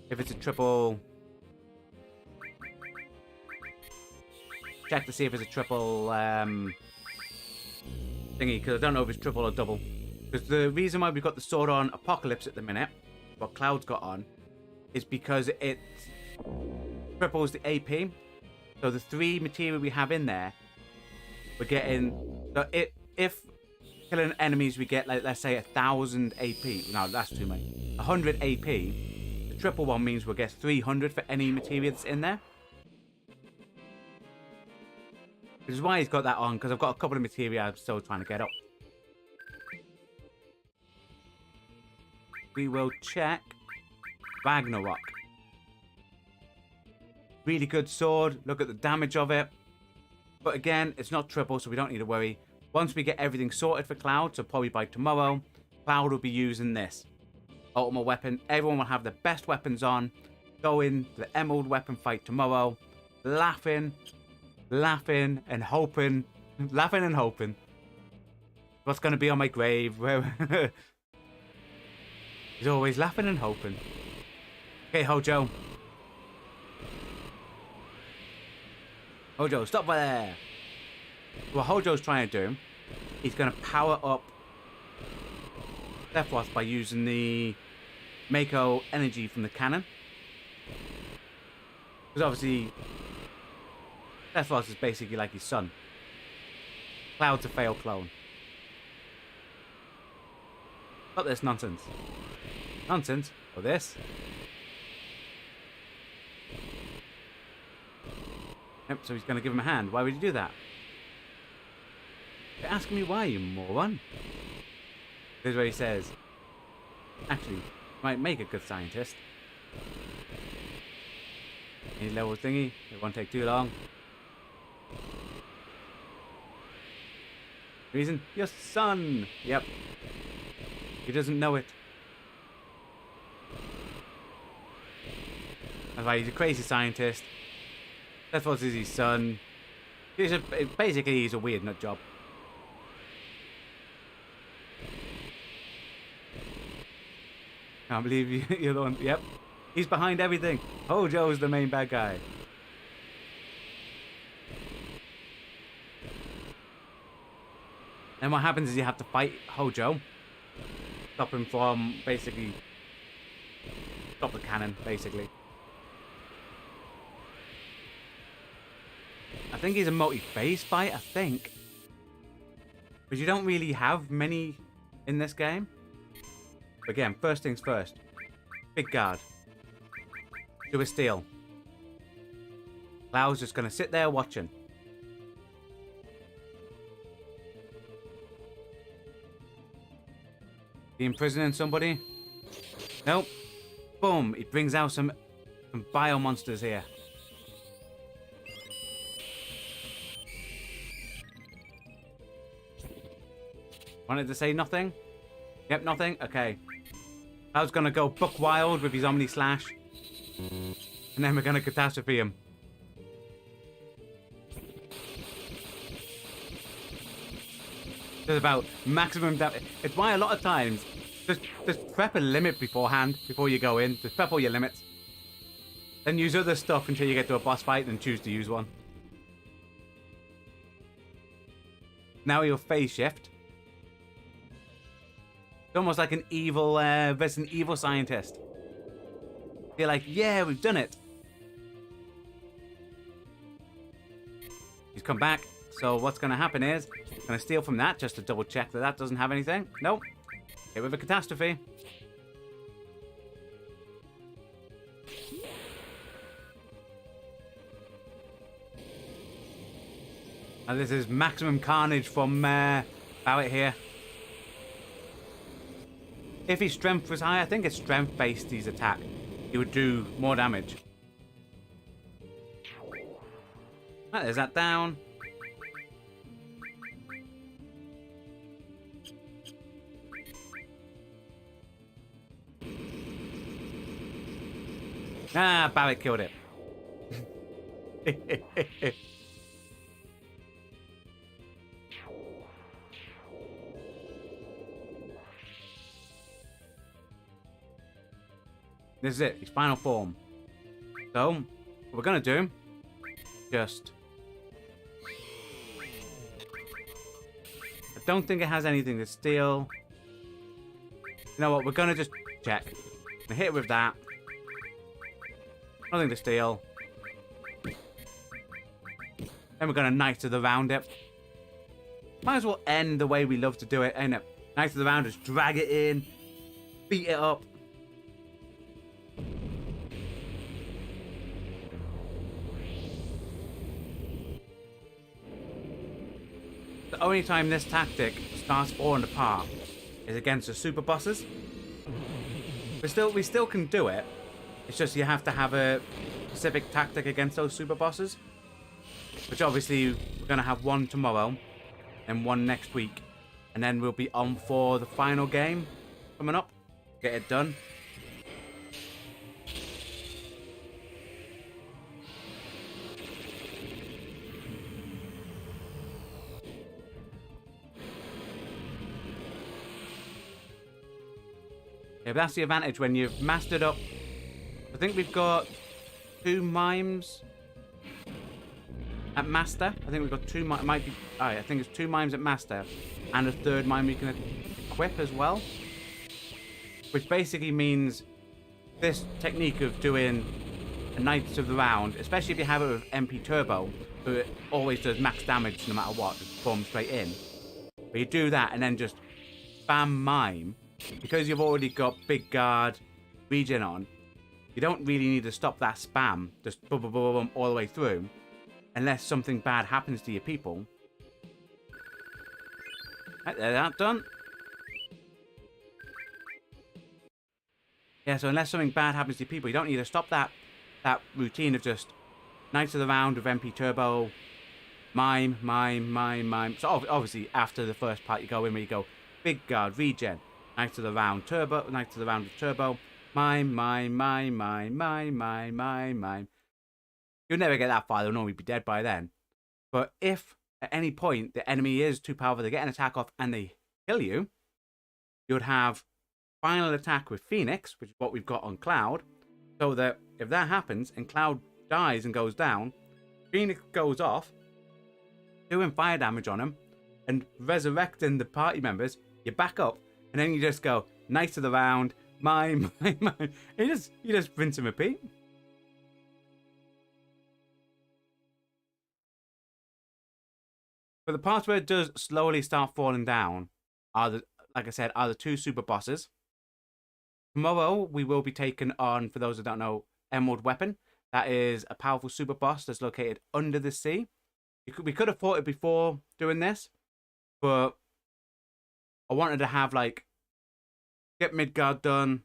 if it's a triple... Check to see if it's a triple thingy, because I don't know if it's triple or double. Because the reason why we've got the sword on Apocalypse at the minute, what Cloud's got on, is because it triples the AP. So the 3 material we have in there, we're getting... So if killing enemies we get, like, let's say 1,000 AP. No, that's too many. 100 AP. The triple one means we'll get 300 for any material that's in there. Which is why he's got that on, because I've got a couple of materia I'm still trying to get up. We will check Ragnarok. Really good sword. Look at the damage of it. But again, it's not triple, so we don't need to worry. Once we get everything sorted for Cloud, so probably by tomorrow, Cloud will be using this ultimate weapon. Everyone will have the best weapons on. Go in to the Emerald weapon fight tomorrow. Laughing and hoping. Laughing and hoping. What's going to be on my grave? He's always laughing and hoping. Okay, Hojo. Hojo, stop there. What Hojo's trying to do, he's going to power up Sephiroth by using the Mako energy from the cannon. Because obviously, Sephiroth is basically like his son. Cloud's a failed clone. Stop this nonsense. Nonsense. For this. Yep, so he's going to give him a hand. Why would you do that? You're asking me why, you moron. Here's what he says. Actually, might make a good scientist. Any level thingy. It won't take too long. Reason? Your son! Yep. He doesn't know it. That's why he's a crazy scientist. That's what is his son. Basically, he's a weird nut job. Can't believe you're the one. Yep. He's behind everything. Hojo's the main bad guy. And what happens is you have to fight Hojo. Stop him from basically... Stop the cannon, basically. I think he's a multi-phase fight, I think. But you don't really have many in this game. But again, first things first. Big guard. Do a steal. Cloud's just going to sit there watching. He imprisoning somebody? Nope. Boom. He brings out some bio monsters here. Wanted to say nothing? Yep, nothing? Okay. I was gonna go buck wild with his Omni Slash. And then we're gonna catastrophe him. There's about maximum damage. It's why a lot of times, just prep a limit beforehand, before you go in. Just prep all your limits. Then use other stuff until you get to a boss fight and choose to use one. Now you'll phase shift. It's almost like an evil, Resident Evil scientist. You're like, yeah, we've done it. He's come back. So what's going to happen is, I'm going to steal from that just to double check that that doesn't have anything. Nope. Hit with a catastrophe. And this is maximum carnage from Barrett here. If his strength was high, I think it's strength-based, his attack. He would do more damage. Right, there's that down. Ah, Barrett killed it. This is it, its final form. So, what we're gonna do, just... I don't think it has anything to steal. You know what, we're gonna just check. Gonna hit it with that. Nothing to steal. Then we're gonna Knight of the Round it. Might as well end the way we love to do it, ain't it? Knight of the Round, just drag it in, beat it up. The only time this tactic starts falling apart is against the super bosses. We still can do it. It's just you have to have a specific tactic against those super bosses. Which obviously we're going to have one tomorrow and one next week. And then we'll be on for the final game coming up. Get it done. Yeah, but that's the advantage when you've mastered up. I think we've got 2 mimes at master. I think we've got 2 might be. Oh, I think it's 2 mimes at master, and a 3rd mime we can equip as well. Which basically means this technique of doing a Knights of the Round, especially if you have it with MP Turbo, who it always does max damage no matter what, just bomb straight in. But you do that and then just spam mime. Because you've already got big guard regen on, you don't really need to stop that spam, just boom, boom, boom, boom, all the way through, unless something bad happens to your people. Right, there, that done. Yeah, so unless something bad happens to your people, you don't need to stop that routine of just Knights of the Round with MP Turbo, mime. So obviously after the first part, you go in where you go big guard regen. Knights of the Round Turbo, Knights of the Round with Turbo, mime. You'll never get that far, they'll normally be dead by then. But if at any point the enemy is too powerful, they get an attack off and they kill you, you'd have final attack with Phoenix, which is what we've got on Cloud, so that if that happens and Cloud dies and goes down, Phoenix goes off, doing fire damage on him, and resurrecting the party members, you back up. And then you just go, Knight of the Round, mime. You just rinse and repeat. But the parts where it does slowly start falling down are like I said, are the 2 super bosses. Tomorrow we will be taking on, for those who don't know, Emerald Weapon. That is a powerful super boss that's located under the sea. We could have fought it before doing this, but I wanted to have, like, get Midgar done.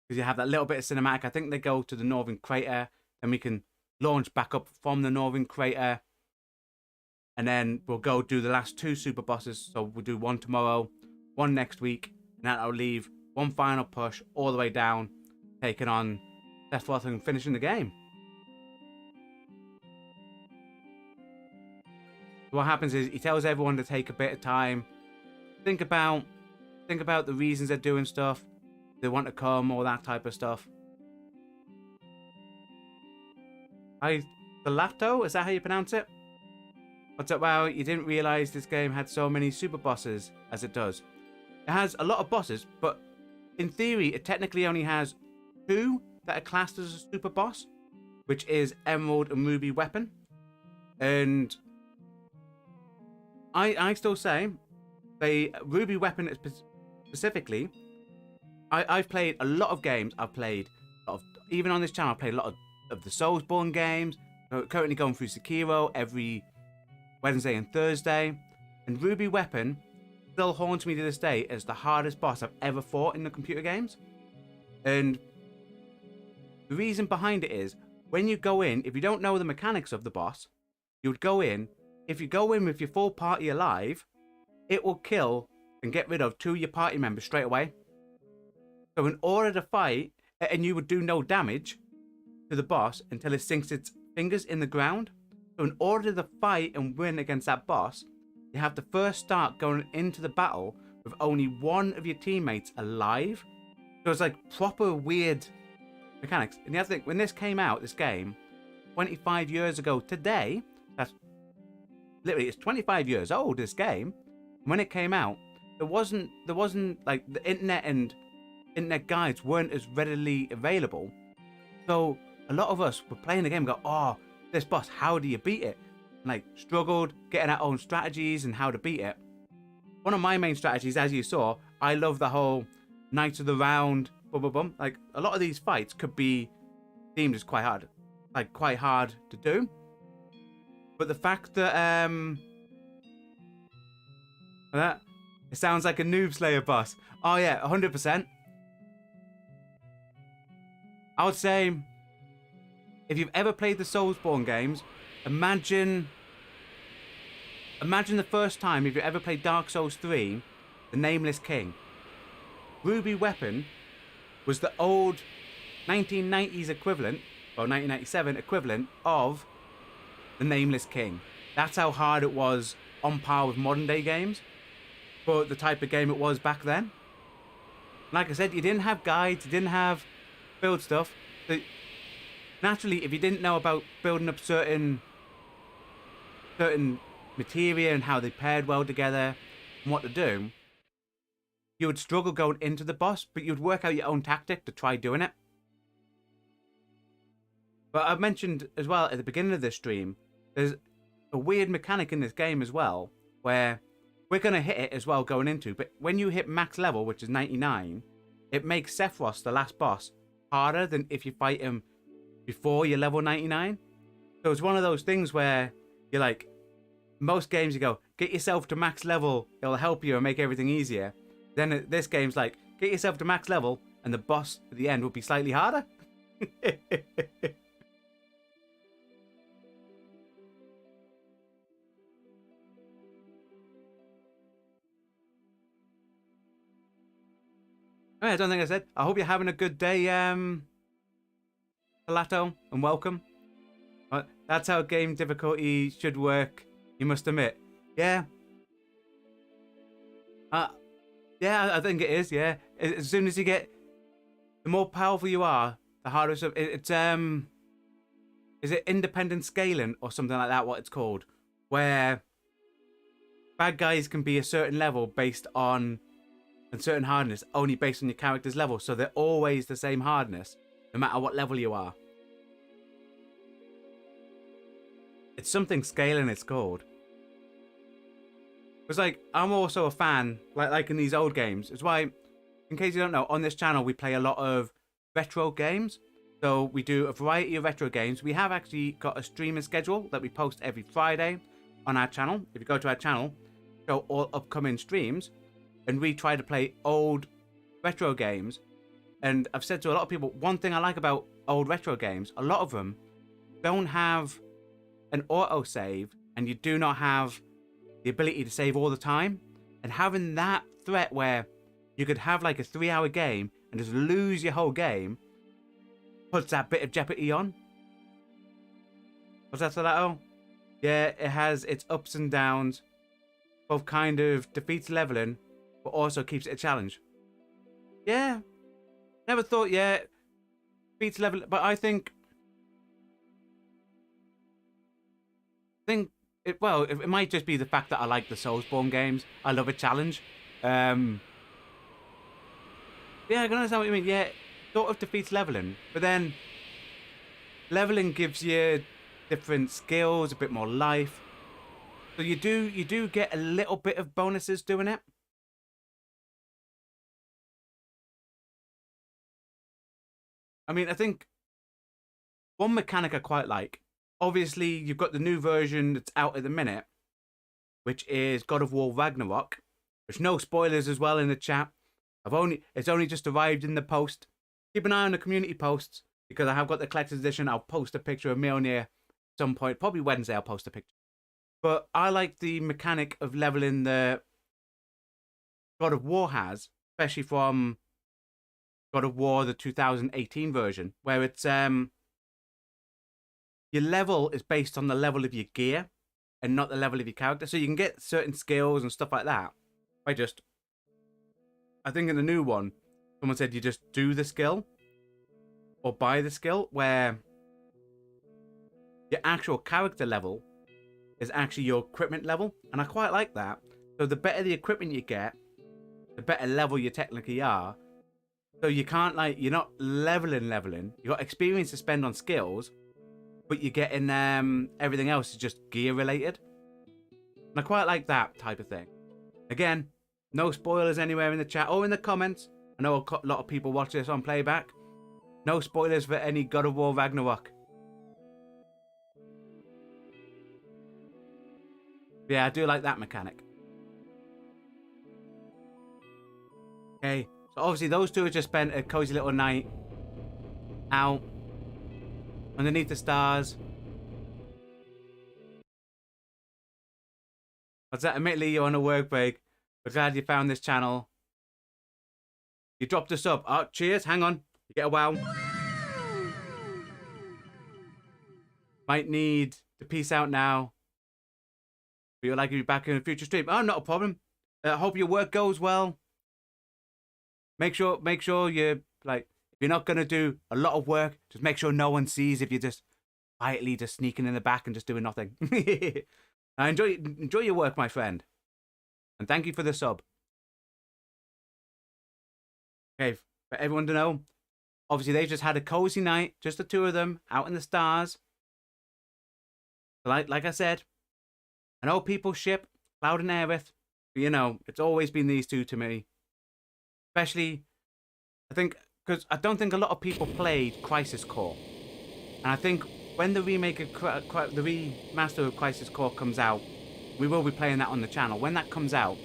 Because you have that little bit of cinematic. I think they go to the Northern Crater. Then we can launch back up from the Northern Crater. And then we'll go do the last 2 super bosses. So we'll do 1 tomorrow, 1 next week. And that'll leave 1 final push all the way down. Taking on Deathloth and finishing the game. What happens is he tells everyone to take a bit of time, think about the reasons they're doing stuff, they want to come, all that type of stuff. Gelato, is that how you pronounce it? What's up? Wow, you didn't realize this game had so many super bosses as it does. It has a lot of bosses, but in theory it technically only has 2 that are classed as a super boss, which is Emerald and Ruby Weapon. And I still say, Ruby Weapon specifically, I've played a lot of games. I've played, even on this channel, I've played a lot of the Soulsborne games. I'm currently going through Sekiro every Wednesday and Thursday. And Ruby Weapon still haunts me to this day as the hardest boss I've ever fought in the computer games. And the reason behind it is, when you go in, if you don't know the mechanics of the boss, you would go in. If you go in with your full party alive, it will kill and get rid of 2 of your party members straight away. So in order to fight and you would do no damage to the boss until it sinks its fingers in the ground. So in order to fight and win against that boss, you have to first start going into the battle with only one of your teammates alive. So it's like proper weird mechanics. And you have to think, when this came out, this game, 25 years ago today, that's literally, it's 25 years old, this game. When it came out, there wasn't like the internet and internet guides weren't as readily available. So a lot of us were playing the game and go, oh, this boss, how do you beat it? And like struggled getting our own strategies and how to beat it. One of my main strategies, as you saw, I love the whole Knights of the Round, boom, boom, boom. Like a lot of these fights could be deemed as quite hard to do. But the fact that it sounds like a Noob Slayer boss. Oh yeah, 100%. I would say, if you've ever played the Soulsborne games, imagine the first time if you ever played Dark Souls 3, the Nameless King. Ruby Weapon was the old 1990s equivalent, or 1997 equivalent of the Nameless King. That's how hard it was on par with modern day games, but the type of game it was back then. Like I said, you didn't have guides, you didn't have build stuff. So naturally, if you didn't know about building up certain materia and how they paired well together and what to do, you would struggle going into the boss, but you'd work out your own tactic to try doing it. But I mentioned as well at the beginning of this stream, there's a weird mechanic in this game as well, where we're going to hit it as well going into, but when you hit max level, which is 99, it makes Sephiroth, the last boss, harder than if you fight him before you're level 99. So it's one of those things where you're like, most games you go, get yourself to max level, it'll help you and make everything easier. Then this game's like, get yourself to max level and the boss at the end will be slightly harder. I don't think I said. I hope you're having a good day, Palato, and welcome. That's how game difficulty should work, you must admit. Yeah. Yeah, I think it is, yeah. As soon as you get... The more powerful you are, the harder it's... Is it independent scaling or something like that, what it's called? Where bad guys can be a certain level based on... and certain hardness, only based on your character's level. So they're always the same hardness, no matter what level you are. It's something scaling it's called. It's like, I'm also a fan, like in these old games. It's why, in case you don't know, on this channel we play a lot of retro games. So we do a variety of retro games. We have actually got a streaming schedule that we post every Friday on our channel. If you go to our channel, show all upcoming streams. And we try to play old retro games. And I've said to a lot of people, one thing I like about old retro games, a lot of them don't have an autosave, and you do not have the ability to save all the time. And having that threat where you could have like a 3-hour game and just lose your whole game puts that bit of jeopardy on. What's that, Salato? Yeah, it has its ups and downs. Both kind of defeats leveling, but also keeps it a challenge. Yeah. Never thought, yeah, beats level, but I think it might just be the fact that I like the Soulsborne games. I love a challenge. Yeah, I can understand what you mean. Yeah, sort of defeats leveling, but then leveling gives you different skills, a bit more life. So you do get a little bit of bonuses doing it. I mean, I think one mechanic I quite like, obviously you've got the new version that's out at the minute, which is God of War Ragnarok. There's no spoilers as well in the chat. It's only just arrived in the post. Keep an eye on the community posts, because I have got the collector's edition. I'll post a picture of Mjolnir at some point. Probably Wednesday I'll post a picture. But I like the mechanic of leveling the God of War has, especially from God of War, the 2018 version, where it's your level is based on the level of your gear and not the level of your character. So you can get certain skills and stuff like that. I think in the new one, someone said you just do the skill or buy the skill, where your actual character level is actually your equipment level. And I quite like that. So the better the equipment you get, the better level you technically are. So you can't, like, you're not leveling. You got experience to spend on skills, but you're getting everything else is just gear related. And I quite like that type of thing. Again, no spoilers anywhere in the chat or in the comments. I know a lot of people watch this on playback. No spoilers for any God of War Ragnarok. Yeah, I do like that mechanic. Okay, so obviously those two have just spent a cozy little night out underneath the stars. What's that? Admittedly, you're on a work break. We're glad you found this channel. You dropped a sub. Oh, cheers. Hang on. You get a wow. Might need to peace out now. But you're likely to be back in a future stream. Oh, not a problem. Hope your work goes well. Make sure you're, like, if you're not going to do a lot of work, just make sure no one sees if you're just quietly just sneaking in the back and just doing nothing. Enjoy your work, my friend. And thank you for the sub. Okay, for everyone to know, obviously they've just had a cozy night, just the two of them, out in the stars. Like I said, I know people ship Cloud and Aerith, but you know, it's always been these two to me. Especially, I think, because I don't think a lot of people played Crisis Core. And I think when the remake of the remaster of Crisis Core comes out, we will be playing that on the channel. When that comes out,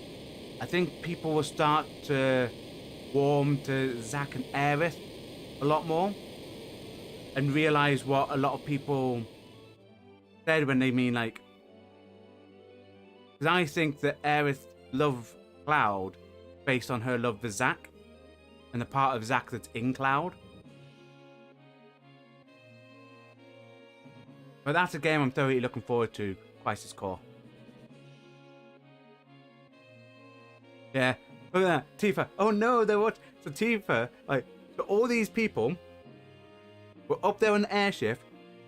I think people will start to warm to Zack and Aerith a lot more and realize what a lot of people said when they mean, like, because I think that Aerith loved Cloud based on her love for Zack and the part of Zack that's in Cloud. But that's a game I'm thoroughly looking forward to, Crisis Core. Yeah, look at that, Tifa. Oh no, they watch. So Tifa, like, so all these people were up there on the airship,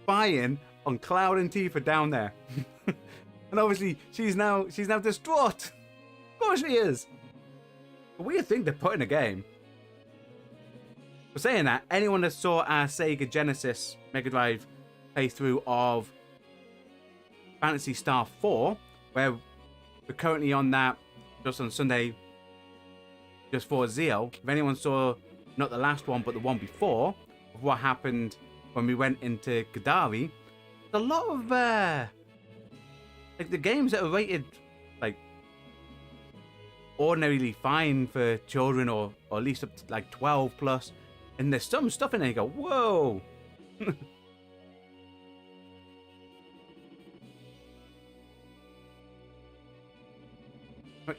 spying on Cloud and Tifa down there, and obviously she's now distraught. Of course she is. A weird thing to put in a game. For saying that, anyone that saw our Sega Genesis Mega Drive playthrough of Phantasy Star 4, where we're currently on that just on Sunday, just for Zeo. If anyone saw not the last one but the one before, of what happened when we went into Gadari, a lot of like the games that are rated like ordinarily fine for children, or at least up to like 12 plus, and there's some stuff in there you go, whoa.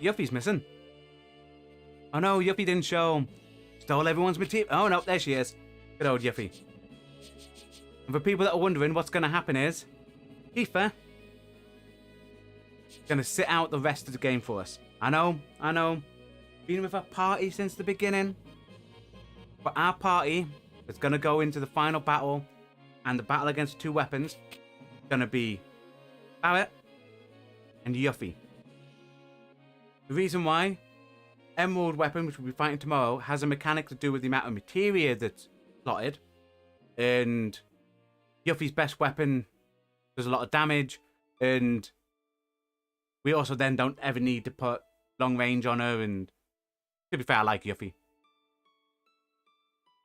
Yuffie's missing. Oh no, Yuffie didn't show. Stole everyone's material. Oh no, there she is. Good old Yuffie. And for people that are wondering what's going to happen is, Tifa is going to sit out the rest of the game for us. I know. Been with our party since the beginning. But our party is going to go into the final battle, and the battle against two weapons is going to be Barret and Yuffie. The reason why, Emerald weapon, which we'll be fighting tomorrow, has a mechanic to do with the amount of materia that's slotted. And Yuffie's best weapon does a lot of damage. And we also then don't ever need to put long range on her. And to be fair, I like Yuffie.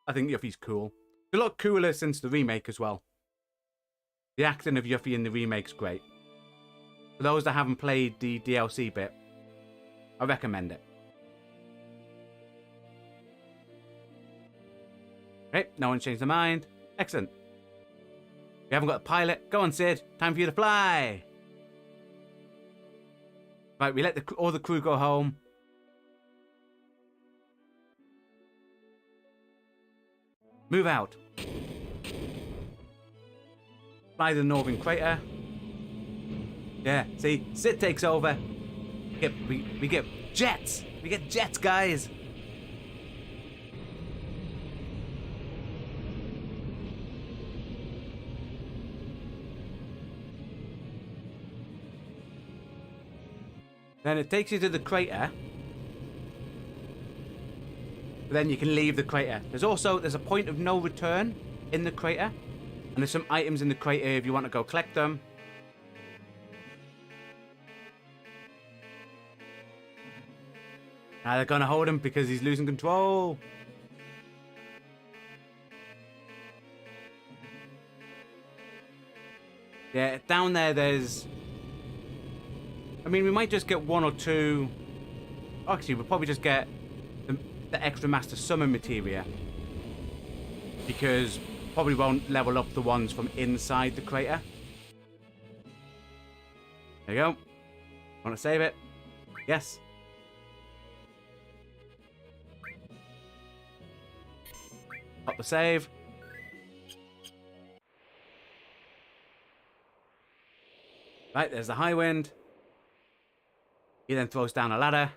I think Yuffie's cool. It's a lot cooler since the remake as well. The acting of Yuffie in the remake's great. For those that haven't played the DLC bit, I recommend it. Okay, no one's changed their mind. Excellent. We haven't got a pilot. Go on, Sid. Time for you to fly. Right, we let all the crew go home. Move out. Fly the northern crater. Yeah, see, Sid takes over. We get jets. We get jets, guys. Then it takes you to the crater. But then you can leave the crater. There's a point of no return in the crater. And there's some items in the crater if you want to go collect them. Now they're going to hold him because he's losing control. Yeah, down there's... I mean, we might just get one or two... Actually, we'll probably just get the extra Master Summon materia. Because probably won't level up the ones from inside the crater. There you go. Want to save it? Yes. Pop the save. Right, there's the high wind. He then throws down a ladder.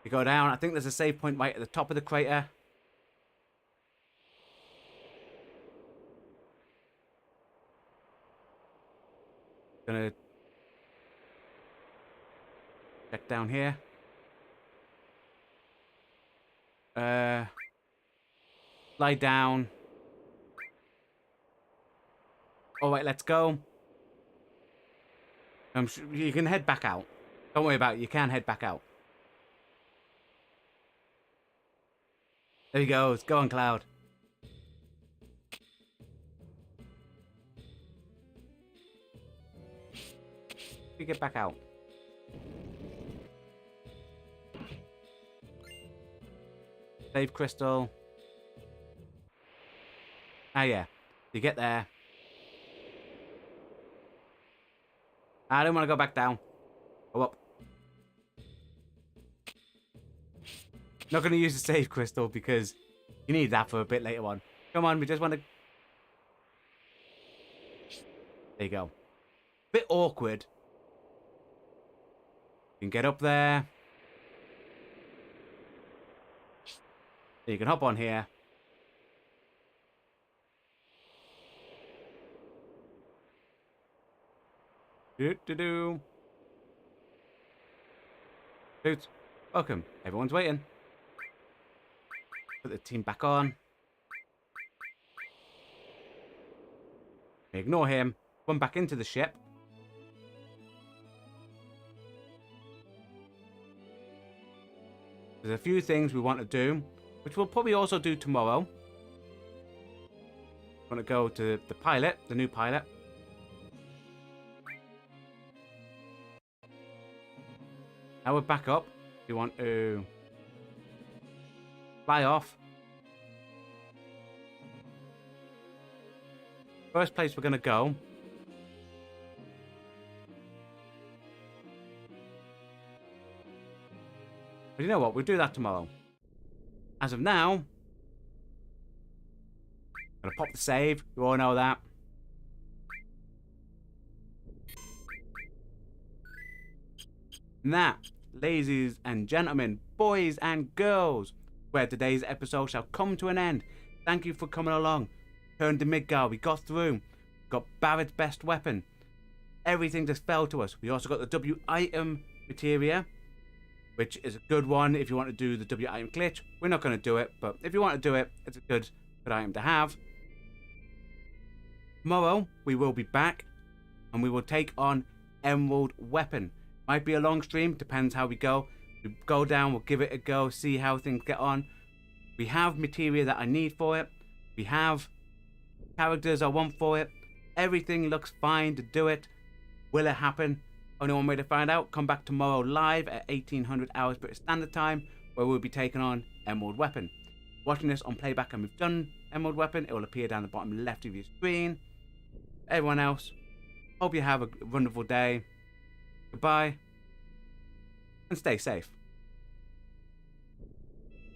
You go down. I think there's a save point right at the top of the crater. Gonna check down here. Lie down. All right, let's go. You can head back out. Don't worry about it. You can head back out. There he goes. Go on, Cloud. You get back out. Save crystal. Ah, yeah. You get there. I don't want to go back down. Go up. Not going to use the save crystal because you need that for a bit later on. Come on, we just want to... There you go. Bit awkward. You can get up there. You can hop on here. Do-do-do. Dudes, welcome. Everyone's waiting. Put the team back on. Ignore him. Run back into the ship. There's a few things we want to do, which we'll probably also do tomorrow. Want to go to the pilot, the new pilot. Now we're back up. We want to fly off. First place we're going to go. But you know what? We'll do that tomorrow. As of now, I'm going to pop the save. You all know that. And that, ladies and gentlemen, boys and girls, where today's episode shall come to an end. Thank you for coming along. Turned to Midgar. We got through. Got Barrett's best weapon. Everything just fell to us. We also got the W item materia, which is a good one if you want to do the W item glitch. We're not going to do it, but if you want to do it, it's a good item to have. Tomorrow, we will be back, and we will take on Emerald Weapon. Might be a long stream, depends how we go. We go down, we'll give it a go, see how things get on. We have materia that I need for it. We have characters I want for it. Everything looks fine to do it. Will it happen? Only one way to find out. Come back tomorrow live at 1800 hours British Standard Time, where we'll be taking on Emerald Weapon. Watching this on playback and we've done Emerald Weapon, it will appear down the bottom left of your screen. Everyone else, hope you have a wonderful day. Goodbye, and stay safe.